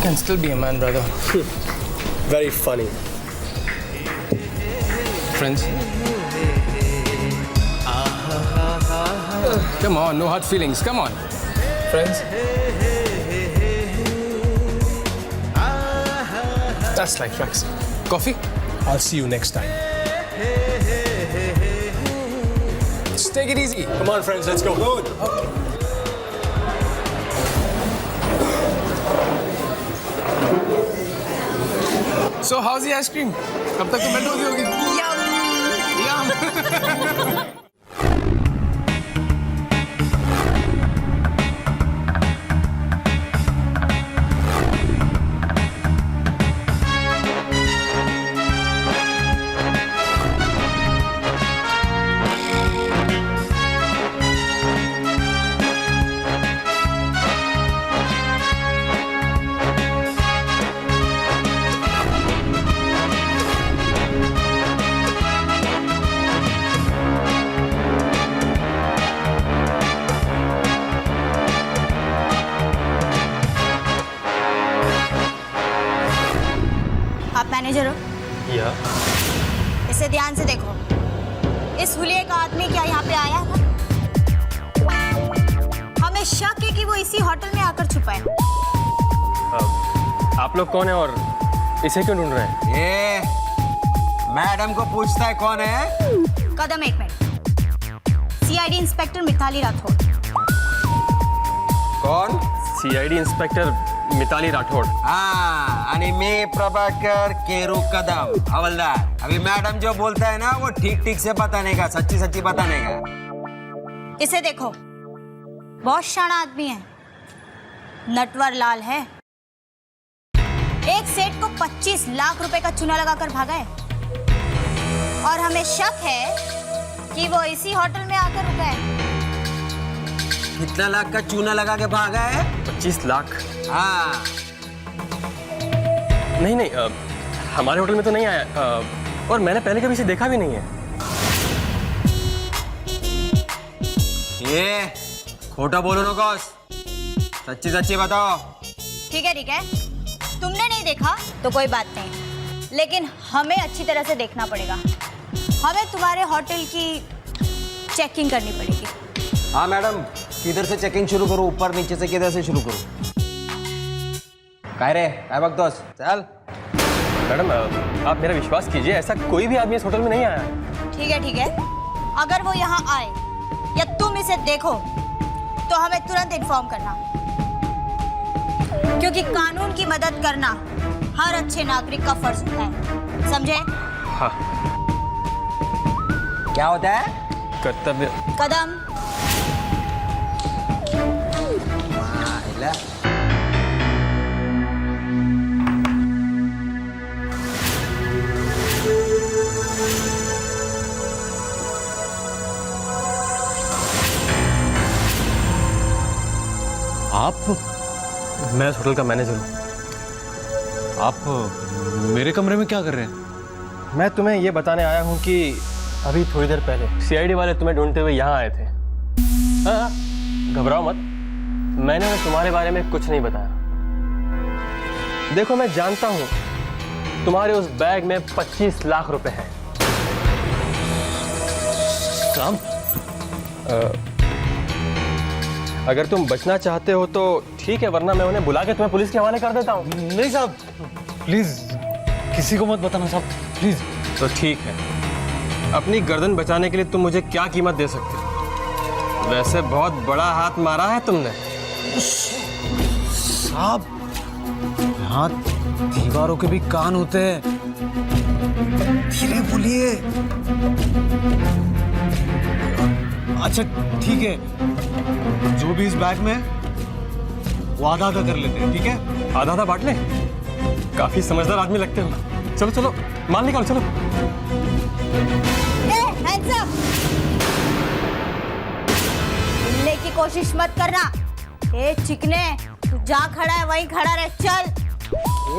can still be a man, brother. Very funny. Friends. Come on, no hard feelings. Come on. Friends. That's like Rex. Coffee? I'll see you next time. Just take it easy. Come on, friends, let's go. Good. So how's the ice cream? कब तक तो मेल्ट होगी? Yum. आप मैनेजर हो? या इसे ध्यान से देखो। इस हुलिये का आदमी क्या यहाँ पे आया था? हमें शक है कि वो इसी होटल में आकर छुपा है। आप लोग कौन है और इसे क्यों ढूंढ रहे हैं? ये मैडम को पूछता है कौन है? कदम एक मिनट। CID inspector Mitali Rathore. कौन? CID inspector Mitali Rathore. हाँ, आणि मी प्रभाकर केरू कदम हवलदार। अभी मैडम जो बोलता है ना वो ठीक ठीक से बताने का, सच्ची सच्ची बताने का। इसे देखो, बहुत शाना आदमी है, नटवर लाल है। एक सेठ को 25 लाख रुपए का चूना लगाकर भागा है और हमें शक है कि वो इसी होटल में आकर रुका है। कितना लाख का चूना लगा के भागा है? 25 लाख? हाँ। नहीं, हमारे होटल में तो नहीं आया और मैंने पहले कभी इसे देखा भी नहीं है। ये खोटा बोलो ना कौस, सच्ची सच्ची बताओ। ठीक है, तुमने नहीं देखा तो कोई बात नहीं, लेकिन हमें अच्छी तरह से देखना पड़ेगा। हमें तुम्हारे होटल की चेकिंग करनी पड़ेगी। हाँ मैडम, किधर से चेकिंग शुरू करूँ? ऊपर नीचे से किधर से शुरू करूँ? काय रे, काय बघतोस? चल। मैडम आप मेरा विश्वास कीजिए, ऐसा कोई भी आदमी इस होटल में नहीं आया। ठीक है, अगर वो यहाँ आए या तुम इसे देखो तो हमें तुरंत इन्फॉर्म करना, क्योंकि कानून की मदद करना हर अच्छे नागरिक का फर्ज होता है, समझे? हाँ। क्या होता है? कर्तव्य। कदम। आप? मैं इस होटल का मैनेजर हूँ। आप मेरे कमरे में क्या कर रहे हैं? मैं तुम्हें ये बताने आया हूँ कि अभी थोड़ी देर पहले सीआईडी वाले तुम्हें ढूंढते हुए यहाँ आए थे। हाँ, घबराओ मत, मैंने उन्हें तुम्हारे बारे में कुछ नहीं बताया। देखो, मैं जानता हूँ तुम्हारे उस बैग में 25 लाख रुपए हैं। साहब, अगर तुम बचना चाहते हो तो ठीक है, वरना मैं उन्हें बुला के तुम्हें पुलिस के हवाले कर देता हूँ। नहीं साहब, प्लीज किसी को मत बताना साहब, प्लीज। तो ठीक है, अपनी गर्दन बचाने के लिए तुम मुझे क्या कीमत दे सकते हो? वैसे बहुत बड़ा हाथ मारा है तुमने। साहब, यहाँ दीवारों के भी कान होते हैं, धीरे बोलिए। अच्छा ठीक है, जो भी इस बैग में वो आधा आधा कर लेते हैं, ठीक है? आधा आधा बांट ले। काफी समझदार आदमी लगते हो। चलो चलो, माल निकालो, चलो। Hands up. हिलने की कोशिश मत करना। ए चिकने, तू जहाँ खड़ा है वहीं खड़ा रह, चल।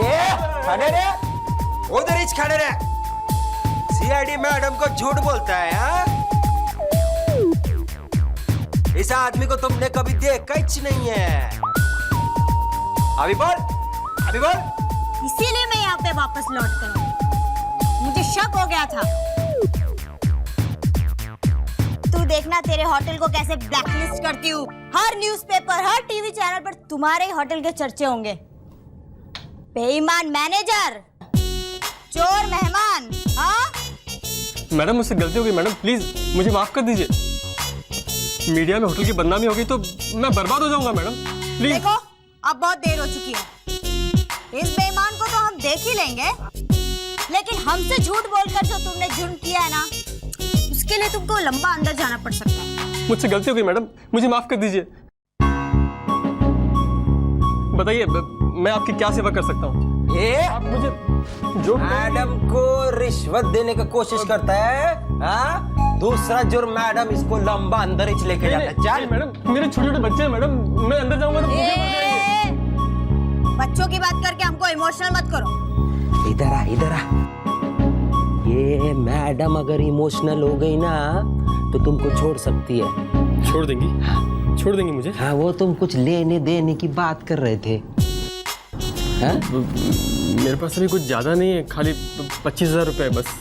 ये खड़े रहे, उधर ही खड़े रहे। सीआईडी मैडम को झूठ बोलता है, हाँ? इस आदमी को तुमने कभी देखा ही नहीं है। अभी बोल, अभी बोल। इसीलिए मैं यहाँ पे वापस लौट कर आई। मुझे शक हो गया था। तू देखना तेरे होटल को कैसे ब्लैकलिस्ट करती हूँ। हर न्यूज़पेपर, हर टीवी चैनल पर तुम्हारे ही होटल के चर्चे होंगे। बेईमान मैनेजर, चोर मेहमान। हाँ मैडम मुझसे गलती हो गई मैडम, प्लीज मुझे माफ कर दीजिए। मीडिया में होटल की बदनामी होगी तो मैं बर्बाद हो जाऊंगा मैडम, प्लीज। देखो अब बहुत देर हो चुकी है। इस बेईमान को तो हम देख ही लेंगे, लेकिन हमसे झूठ बोलकर जो तुमने जुर्म किया है ना, उसके लिए तुमको लंबा अंदर जाना पड़ सकता है। मुझसे गलती हो गई मैडम, मुझे माफ कर दीजिए। बताइए मैं आपकी क्या सेवा कर सकता हूँ? आप मुझे जो मैडम को रिश्वत देने की कोशिश करता है, हाँ? दूसरा जुर्म मैडम इसको लंबा अंदर ही लेके जाता है। चल मैडम, मेरे छोटे छोटे बच्चे हैं मैडम, मैं अंदर जाऊंगा तो बच्चों की बात करके हमको इमोशनल मत करो। इधर आ, इधर आ। ये मैडम अगर इमोशनल हो गई ना तो तुमको छोड़ सकती है। छोड़ देंगी? हाँ। छोड़ देंगी मुझे? हाँ, वो तुम कुछ लेने देने की बात कर रहे थे। हाँ? मेरे पास अभी कुछ ज्यादा नहीं है, खाली 25,000 रुपए बस।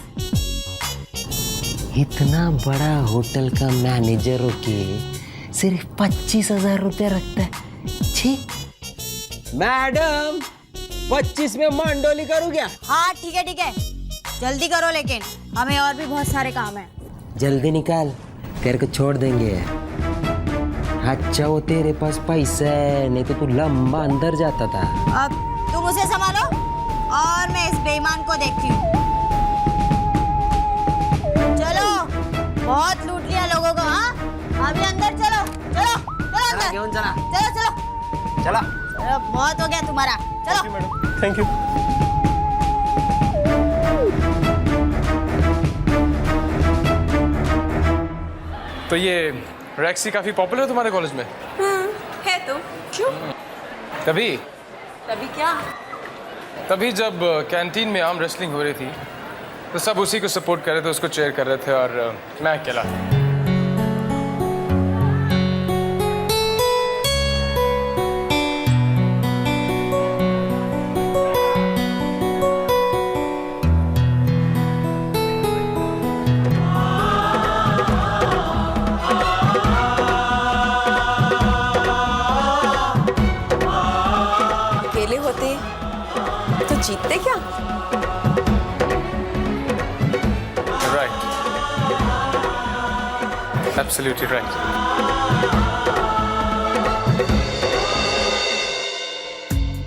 इतना बड़ा होटल का मैनेजर होके सिर्फ 25,000 रुपए रखता है। छी मैडम, 25 में मंडोली करूँ क्या? हाँ ठीक है ठीक है, जल्दी करो, लेकिन हमें और भी बहुत सारे काम है। जल्दी निकाल, तेरे को छोड़ देंगे। अच्छा वो तेरे पास पैसा है, नहीं तो तू लंबा अंदर जाता था। अब तुम उसे संभालो और मैं इस बेईमान को देखती हूँ। चलो, बहुत लूट लिया लोगों को। हाँ अभी अंदर चलो, चलो चलो अंदर। क्यों चला? चलो चलो चला। चलो, बहुत हो गया तुम्हारा। चलो थैंक यू। तो ये रैक्सी काफी पॉपुलर है तुम्हारे कॉलेज में? है तो क्यों? तभी तभी क्या? तभी जब कैंटीन में आर्म रेसलिंग हो रही थी तो सब उसी को सपोर्ट कर रहे थे, उसको चेयर कर रहे थे, और मैं अकेला। अकेले होते तो जीतते क्या? Right, absolutely right.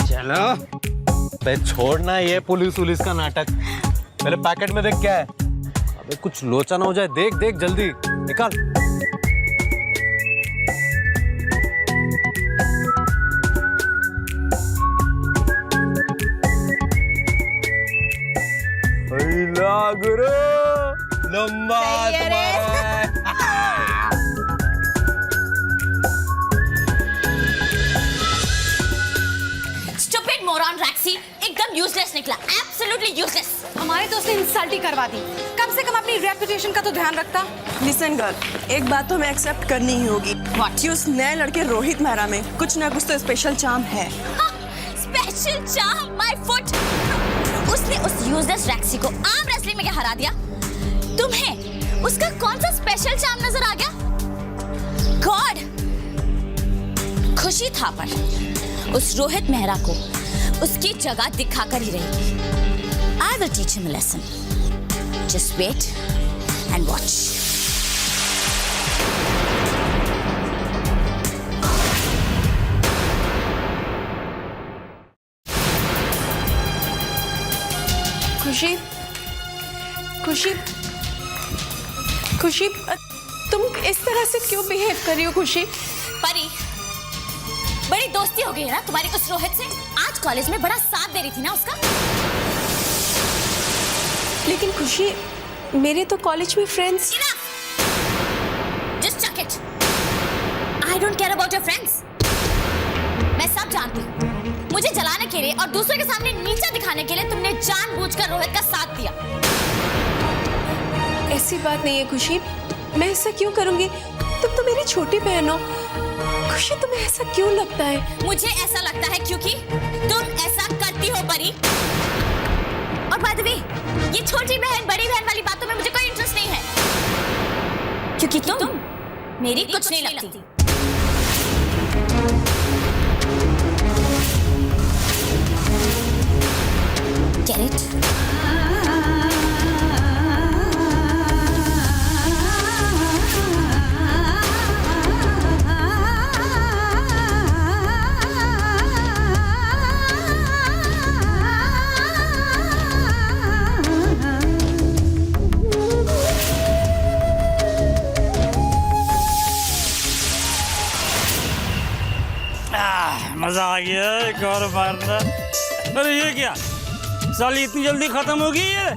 चलो बे, छोड़ना ये पुलिस उलिस का नाटक। मेरे पैकेट में देख क्या है? अबे कुछ लोचा ना हो जाए। देख देख जल्दी निकाल। गुरु लंबा स्टूपिड मोरॉन रैक्सी, एकदम यूजलेस निकला, एब्सोल्युटली यूजलेस। हमारे तो उसने इंसल्ट ही करवा दी। कम से कम अपनी रेपुटेशन का तो ध्यान रखता। लिसन गर्ल, एक बात तो हमें एक्सेप्ट करनी ही होगी कि उस नए लड़के रोहित मेहरा में कुछ ना कुछ तो स्पेशल चार्म है। Special charm, my foot. उसने उस यूजलेस रैक्सी को आर्म रेसलिंग में क्या हरा दिया? तुम्हें उसका कौन सा स्पेशल चार्म नजर आ गया? गॉड, खुशी था पर उस रोहित मेहरा को उसकी जगह दिखाकर ही रहेगी। I will teach him a lesson. Just wait and watch. खुशी, खुशी, खुशी, तुम इस तरह से क्यों बिहेव कर रही हो? खुशी, परी, बड़ी दोस्ती हो गई है ना तुम्हारी उस रोहित से? आज कॉलेज में बड़ा साथ दे रही थी ना उसका। लेकिन खुशी, मेरे तो कॉलेज में friends. Just chuck it. I don't care about your friends. मैं सब जानती हूँ। मुझे जलाने के लिए और दूसरों के सामने नीचा दिखाने के लिए तुमने जानबूझकर रोहित का साथ दिया। ऐसी बात नहीं है खुशी, मैं ऐसा क्यों करूंगी? तुम तो मेरी छोटी बहन हो। खुशी, तुम्हें ऐसा क्यों लगता है? मुझे ऐसा लगता है क्योंकि तुम ऐसा करती हो परी। और बाय द वे, ये छोटी बहन बड़ी बहन वाली बातों में मुझे कोई इंटरेस्ट नहीं है, क्योंकि तुम मेरी कुछ नहीं लगती। Get it? मजा आ गया, एक और मारना। अरे ये क्या साली इतनी जल्दी खत्म हो गई है,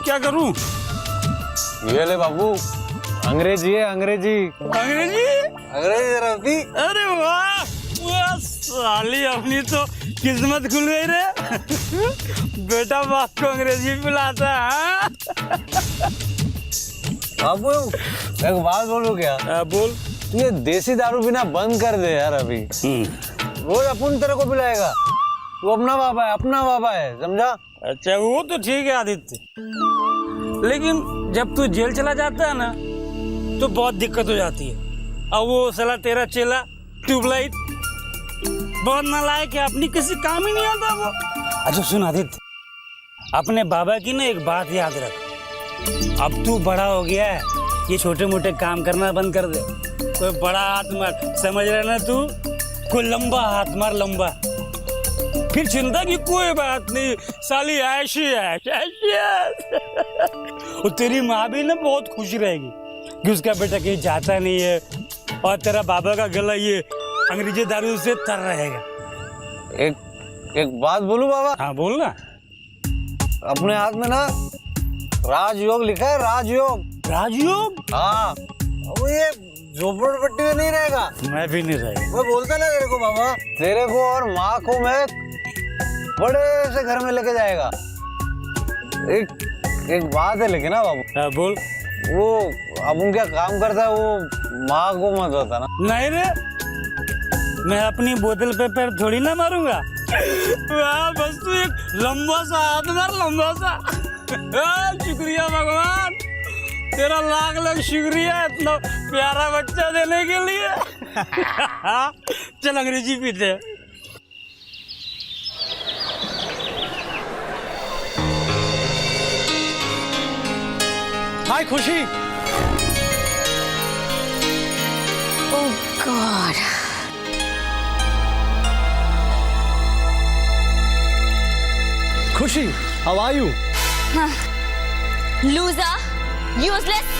क्या करूं? ये ले बाबू, अंग्रेजी है, अंग्रेजी। अंग्रेजी? अंग्रेजी रफी। अरे वाह, वाह साली अपनी तो किस्मत खुल गई रे। बेटा बाप को अंग्रेजी पिलाता है। बाबू एक बात बोलूं क्या? बोल। तू ये देसी दारू पीना बंद कर दे यार अभी। रोज अपन तेरे को पिलाएगा। तू अपना बाबा है, अपना बाबा है, समझा? अच्छा वो तो ठीक है आदित्य, लेकिन जब तू जेल चला जाता है ना तो बहुत दिक्कत हो जाती है। अब वो साला तेरा चेला ट्यूबलाइट बहुत नालायक है, अपनी किसी काम ही नहीं आता वो। अच्छा सुन आदित्य, अपने बाबा की ना एक बात याद रख, अब तू बड़ा हो गया है, ये छोटे मोटे काम करना बंद कर दे। कोई बड़ा हाथ मार, समझ रहे ना तू, कोई लंबा हाथ मार, लंबा, फिर चिंता की कोई बात नहीं, साली ऐशी ऐश ऐशी ऐश। और तेरी माँ भी ना बहुत खुश रहेगी कि उसका बेटा कहीं जाता नहीं है और तेरा बाबा का गला ये अंग्रेजी दारू से तर रहेगा। एक बात बोलूं बाबा? हाँ बोल ना। अपने हाथ में ना राजयोग लिखा है, राजयोग। राजयोग? हाँ, वो ये झोपड़पट्टी में नहीं रहेगा। मैं भी नहीं रहेगा। मैं बोलता ना तेरे को बाबा, तेरे को और माँ को मैं बड़े से घर में लेके जाएगा। एक बात है लेकिन ना बाबू। हाँ बोल। वो अब क्या काम करता है वो माँ को मत होता ना। नहीं रे, मैं अपनी बोतल पे पैर थोड़ी ना मारूंगा। वाह बस तू एक लंबा सा हाथ मार, लंबा सा। शुक्रिया भगवान, तेरा लाख लाख शुक्रिया इतना प्यारा बच्चा देने के लिए। चल अंग्रेजी पीते। Hi Khushi. Oh god. Khushi, how are you? Loser, useless.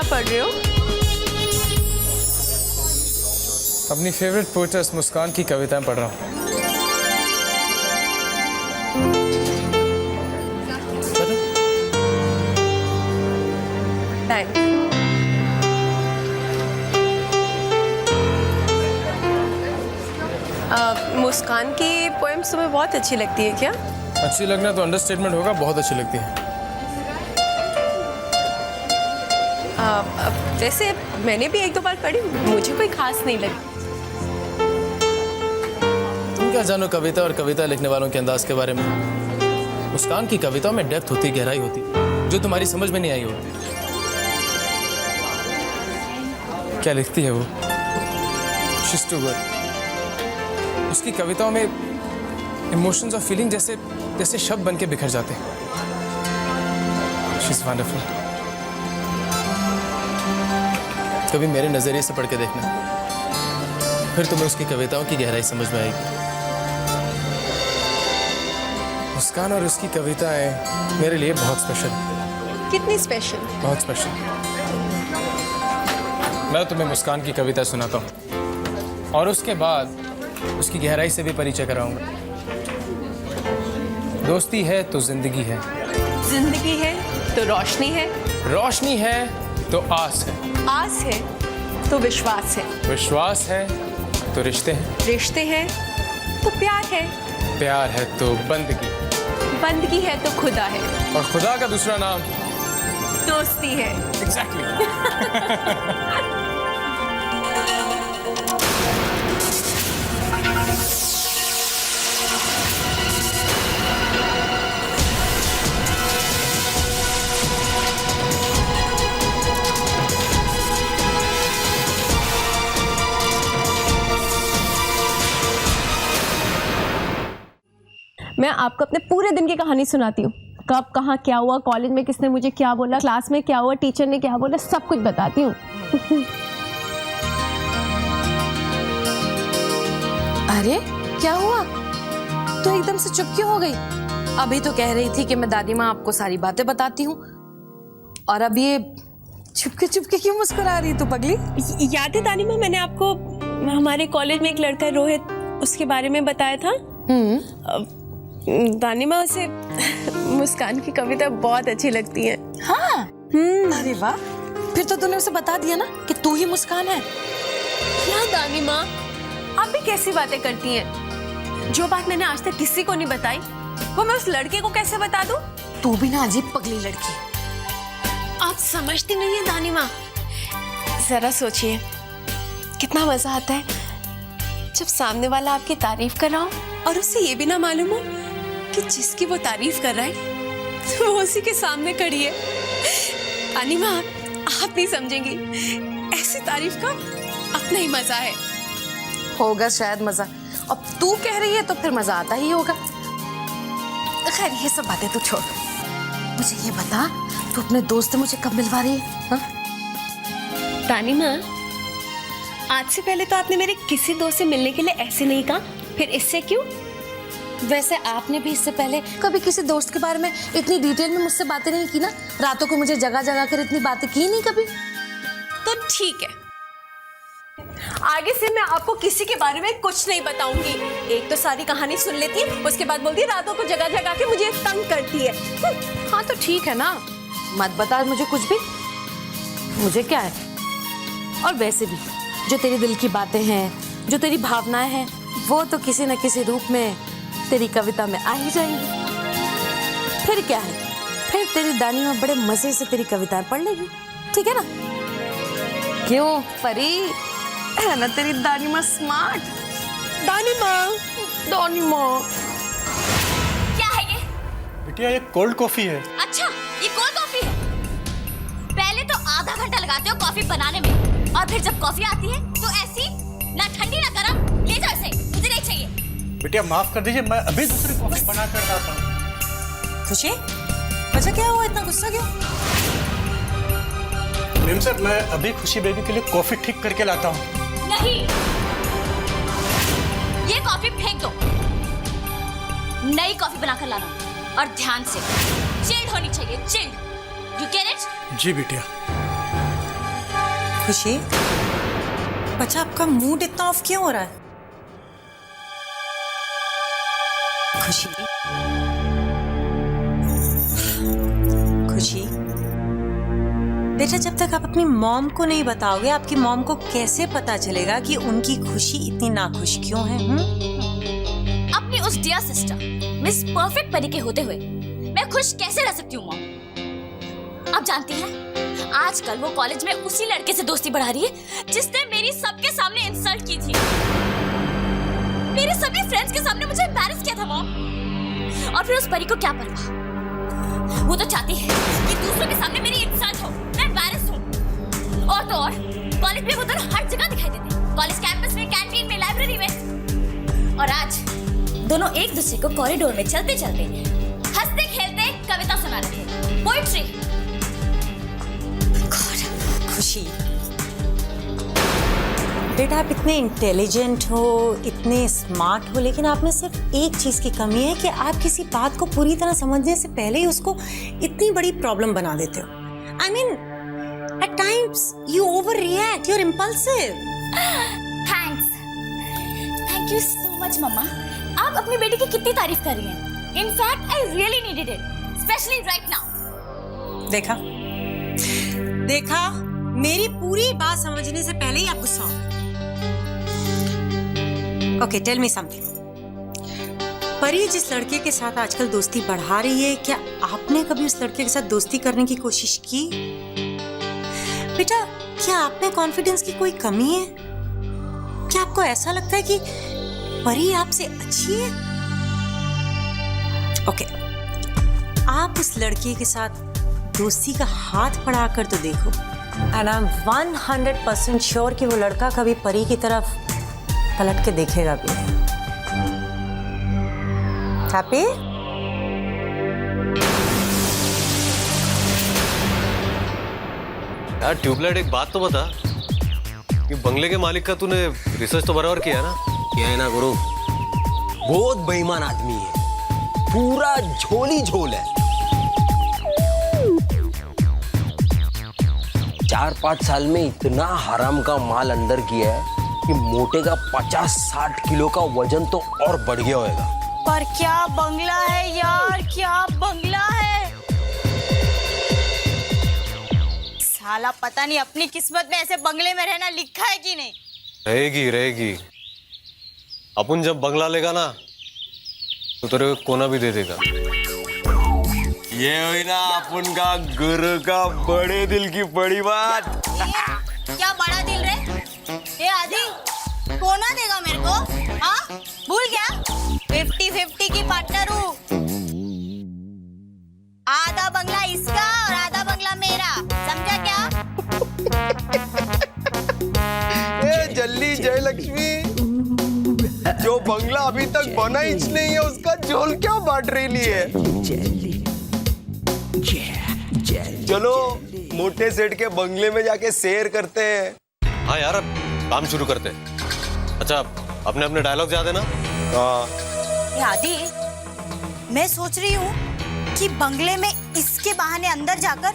पढ़ रहे हो? अपनी फेवरेट पोएट्स मुस्कान की कविताएं पढ़ रहा हूँ। मुस्कान की पोएम्स तुम्हें बहुत अच्छी लगती है क्या? अच्छी लगना तो अंडरस्टेटमेंट होगा, बहुत अच्छी लगती है। वैसे मैंने भी एक दो बार पढ़ी, मुझे कोई खास नहीं लगी। तुम क्या जानो कविता और कविता लिखने वालों के अंदाज के बारे में। मुस्कान की कविताओं में डेप्थ होती, गहराई होती, जो तुम्हारी समझ में नहीं आई होती। क्या लिखती है वो, She's too good। उसकी कविताओं में इमोशंस और फीलिंग जैसे जैसे शब्द बन के बिखर जाते हैं। She's wonderful। कभी मेरे नजरिए से पढ़ के देखना, फिर तुम्हें उसकी कविताओं की गहराई समझ में आएगी। मुस्कान और उसकी कविताएं मेरे लिए बहुत स्पेशल है। कितनी स्पेशल? बहुत स्पेशल। मैं तुम्हें मुस्कान की कविता सुनाता हूँ और उसके बाद उसकी गहराई से भी परिचय कराऊंगा। दोस्ती है तो जिंदगी है, जिंदगी है तो रोशनी है, रोशनी है तो आस है, आस है तो विश्वास है, विश्वास है तो रिश्ते हैं, रिश्ते हैं तो प्यार है, प्यार है तो बंदगी, बंदगी है तो खुदा है, और खुदा का दूसरा नाम दोस्ती है। एग्जैक्टली। मैं आपको अपने पूरे दिन की कहानी सुनाती हूँ। कब कहाँ क्या हुआ, कॉलेज में किसने मुझे क्या बोला, क्लास में क्या हुआ, टीचर ने क्या बोला, सब कुछ बताती हूँ। अरे क्या हुआ, तो एकदम से चुप क्यों हो गई? अभी तो कह रही थी कि मैं दादी माँ आपको सारी बातें बताती हूँ, और अब ये चुपके चुपके क्यों मुस्कुरा रही तू पगली? याद है दादी माँ, मैंने आपको हमारे कॉलेज में एक लड़का रोहित, उसके बारे में बताया था। दादी माँ, उसे मुस्कान की कविता बहुत अच्छी लगती है। हाँ। अरे वाह, फिर तो तूने उसे बता दिया ना कि तू ही मुस्कान है। क्या दादी माँ, आप भी कैसी बातें करती हैं? जो बात मैंने आज तक किसी को नहीं बताई, वो मैं उस लड़के को कैसे बता दूं? तू भी ना अजीब पगली लड़की। आप समझती नहीं है दादी माँ। जरा सोचिए, कितना मजा आता है जब सामने वाला आपकी तारीफ कर रहा हो और उसे ये भी ना मालूम हो कि जिसकी वो तारीफ कर रहा है वो उसी के सामने खड़ी है। दादी माँ, आप नहीं समझेंगी, ऐसी तारीफ का अपना ही मजा है। होगा शायद मजा, अब तू कह रही है तो फिर मजा आता ही होगा। खैर ये सब बातें तू छोड़, मुझे ये बता, तू अपने दोस्त से मुझे कब मिलवा रही है? दादी माँ, आज से पहले तो आपने मेरे किसी दोस्त से मिलने के लिए ऐसे नहीं कहा, फिर इससे क्यों? वैसे आपने भी इससे पहले कभी किसी दोस्त के बारे में इतनी डिटेल में मुझसे बातें नहीं की ना। रातों को मुझे जगह जगह कर इतनी बातें की नहीं कभी। तो ठीक है, आगे से मैं आपको किसी के बारे में कुछ नहीं बताऊंगी। एक तो सारी कहानी सुन लेती है, उसके बाद बोलती है रातों को जगह जगह के मुझे तंग करती है। हाँ तो ठीक है ना, मत बता मुझे कुछ भी, मुझे क्या है। और वैसे भी जो तेरे दिल की बातें हैं, जो तेरी भावनाएं हैं, वो तो किसी न किसी रूप में तेरी कविता में आ ही जाएंगी। फिर क्या है, फिर तेरी दानी माँ बड़े मजे से तेरी कविताएं पढ़ लेगी, ठीक है ना? क्यों परी, है ना तेरी दानी माँ स्मार्ट? दादी माँ, दानी माँ, क्या है ये? बिटिया ये कोल्ड कॉफी है। अच्छा, ये कोल्ड कॉफी है। पहले तो आधा घंटा लगाते हो कॉफी बनाने में, और फिर जब कॉफी आती है तो ऐसी ना ठंडी ना गरम, ले जाओ इसे, मुझे नहीं चाहिए। बिटिया माफ कर दीजिए, मैं अभी दूसरी कॉफी बना कर लाता हूँ। खुशी, अच्छा क्या हुआ, इतना गुस्सा क्यों? मैम सर, मैं अभी खुशी बेबी के लिए कॉफी ठीक करके लाता हूँ। नहीं, ये कॉफी फेंक दो, नई कॉफी बनाकर लाना, और ध्यान से चिल्ड होनी चाहिए, चिल्ड। You get it? जी बिटिया। खुशी, बच्चा आपका मूड इतना ऑफ क्यों हो रहा है? खुशी, खुशी, बेटा जब तक आप अपनी मॉम को नहीं बताओगे, आपकी मॉम को कैसे पता चलेगा कि उनकी खुशी इतनी नाखुश क्यों है? अपनी उस डियर सिस्टर मिस परफेक्ट परी के होते हुए मैं खुश कैसे रह सकती हूँ मॉम? आप जानती हैं, आजकल वो कॉलेज में उसी लड़के से दोस्ती बढ़ा रही है जिसने मेरी सबके सामने इंसल्ट की थी। मेरे सभी फ्रेंड्स के सामने मुझे एम्बैरेस किया था मॉम। और फिर उस परी को क्या परवाह, वो तो चाहती है कि दूसरों के सामने मेरी इंसल्ट हो, मैं एम्बैरेस हूँ। और तो और कॉलेज में वो दोनों हर जगह दिखाई देते हैं, कॉलेज कैंपस में, कैंटीन में, लाइब्रेरी में। और आज दोनों एक दूसरे को कॉरिडोर में चलते चलते हंसते खेलते कविता सुना रहे थे, पोएट्री। खुशी, बेटा आप इतने इंटेलिजेंट हो, इतने स्मार्ट हो, लेकिन आप में सिर्फ एक चीज की कमी है कि आप किसी बात को पूरी तरह समझने से पहले ही उसको इतनी बड़ी प्रॉब्लम बना देते हो। I mean at times you overreact, you are impulsive. Thank you so much मम्मा। आप अपनी बेटी की कितनी तारीफ कर रही हैं। In fact I really needed it, specially right now. देखा देखा, मेरी पूरी बात समझने से पहले ही आप गुस्सा हो। Okay, tell me something. Pari जिस लड़के के साथ आजकल दोस्ती बढ़ा रही है, क्या आपने कभी उस लड़के के साथ दोस्ती करने की कोशिश की? बेटा क्या आप में कॉन्फिडेंस की कोई कमी है? क्या आपको ऐसा लगता है कि परी आपसे अच्छी है? ओके, आप उस लड़के के साथ दोस्ती का हाथ बढ़ाकर तो देखो, एंड आई एम 100% श्योर कि वो लड़का कभी परी की तरफ पलट के देखेगा भी नहीं। हैप्पी? यार ट्यूबलाइट, एक बात तो बता कि बंगले के मालिक का तूने रिसर्च तो बराबर किया ना? किया है ना गुरु, बहुत बेईमान आदमी है, पूरा झोली झोल है। 4-5 साल में इतना हराम का माल अंदर किया है कि मोटे का 50-60 किलो का वजन तो और बढ़ गया होगा। पर क्या बंगला है यार, क्या बंगला है। साला पता नहीं अपनी किस्मत में ऐसे बंगले में रहना लिखा है कि नहीं। रहेगी रहेगी, अपन जब बंगला लेगा ना तो तेरे को कोना भी दे देगा। ये हुई ना अपन का गुरु का बड़े दिल की बड़ी बात। क्या बड़ा दिल रे? ये आदि कोना देगा मेरे को? हाँ भूल गया, 50-50 की पार्टनर हूँ। आधा बंगला इसका और आधा बंगला मेरा, समझा क्या? ए जल्दी जय लक्ष्मी, जो बंगला अभी तक बना ही नहीं है उसका झोल क्या बांट रही है? चलो मोटे सेठ के बंगले में जाके सैर करते हैं। हाँ यार, अब काम शुरू करते हैं। अच्छा, अपने अपने डायलॉग याद है ना? हाँ। आदि, मैं सोच रही हूँ कि बंगले में इसके बहाने अंदर जाकर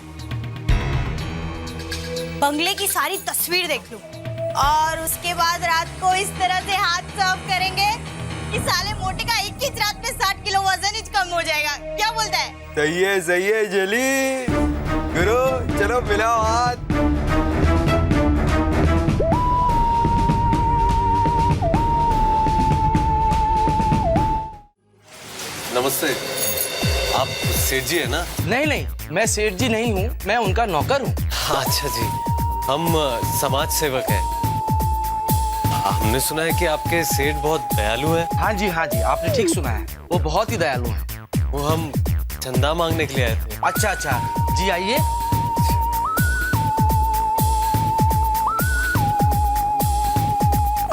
बंगले की सारी तस्वीर देख लूं और उसके बाद रात को इस तरह से हाथ सर्व करेंगे कि साले मोटे का 21 रात में 60 किलो वजन ही कम हो जाएगा। क्या बोलता है? सही है जली। गुरु चलो मिलाओ हाथ। नमस्ते, आप सेठ जी है ना? नहीं, मैं सेठ जी नहीं हूँ, मैं उनका नौकर हूँ। अच्छा जी, हम समाज सेवक हैं। हमने सुना है कि आपके सेठ बहुत दयालु हैं। हाँ जी, आपने ठीक सुना है, वो बहुत ही दयालु हैं। वो हम चंदा मांगने के लिए आए थे। अच्छा, जी आइए।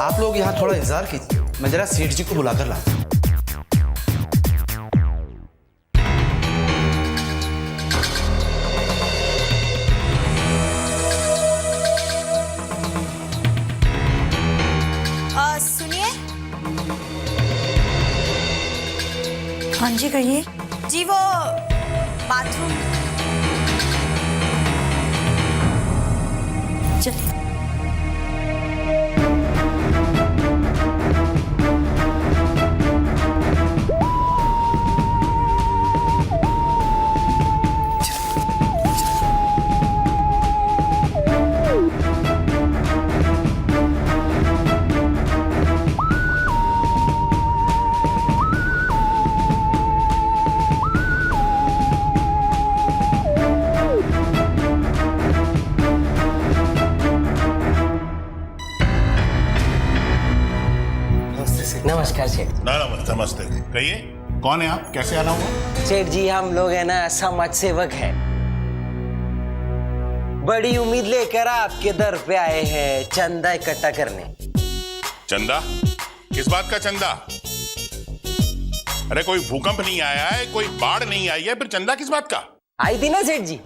आप लोग यहाँ थोड़ा इंतजार कीजिए, मैं जरा सेठ जी को बुलाकर लाता हूँ। सुनिए। हाँ जी कहिए। जी वो बाथरूम। चलिए। सेठ। नमस्कार सेठ। नमस्ते नमस्ते। कहिए कौन है आप, कैसे आना हुआ? सेठ जी हम लोग है ना समाज सेवक है, बड़ी उम्मीद लेकर आपके दर पे आए हैं चंदा इकट्ठा करने। चंदा? किस बात का चंदा? अरे कोई भूकंप नहीं आया है, कोई बाढ़ नहीं आई है, फिर चंदा किस बात का? आई थी ना सेठ जी,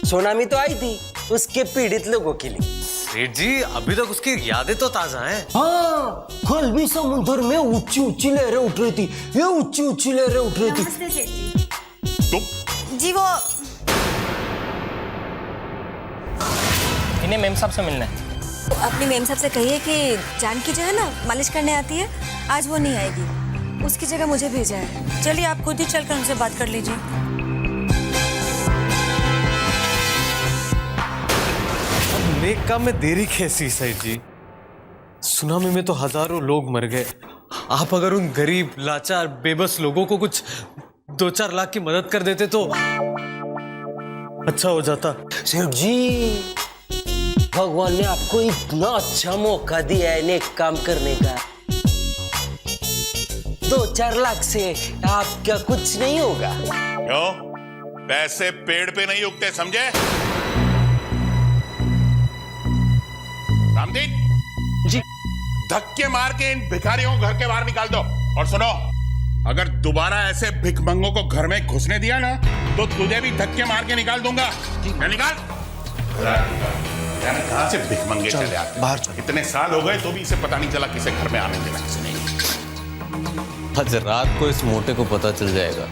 सुनामी तो आई थी, उसके पीड़ित लोगों के लिए। सेठ जी अभी तक उसकी यादें तो ताजा हैं। हाँ, कल भी समुद्र में ऊंची ऊंची लहरें उठ रही थी, ये ऊंची ऊंची लहरें उठ रही थी। नमस्ते सेठ जी। तुम? जी वो इन्हें मेम साहब से मिलना है। अपनी मेम साहब से कहिए कि जानकी जो है ना मालिश करने आती है, आज वो नहीं आएगी, उसकी जगह मुझे भेजा है। चलिए आप खुद ही चलकर उनसे बात कर लीजिए। नेक काम में देरी कैसी सेठ जी? सुनामी में तो हजारों लोग मर गए, आप अगर उन गरीब लाचार बेबस लोगों को कुछ 2-4 लाख की मदद कर देते तो अच्छा हो जाता। सेठ जी भगवान ने आपको इतना अच्छा मौका दिया है नेक काम करने का, 2-4 लाख से आपका कुछ नहीं होगा। क्यों? पैसे पेड़ पे नहीं उगते, समझे? रामदीन जी, धक्के मार के इन भिखारियों को घर के बाहर निकाल दो। और सुनो, अगर दोबारा ऐसे भिखमंगों को घर में घुसने दिया ना तो तुझे भी धक्के मार के निकाल दूंगा। निकाल। कहां से भिखमंगे चले आते बाहर? इतने साल हो गए तो भी इसे पता नहीं चला किसे घर में आने देना, किसे नहीं। आज रात को इस मोटे को पता चल जाएगा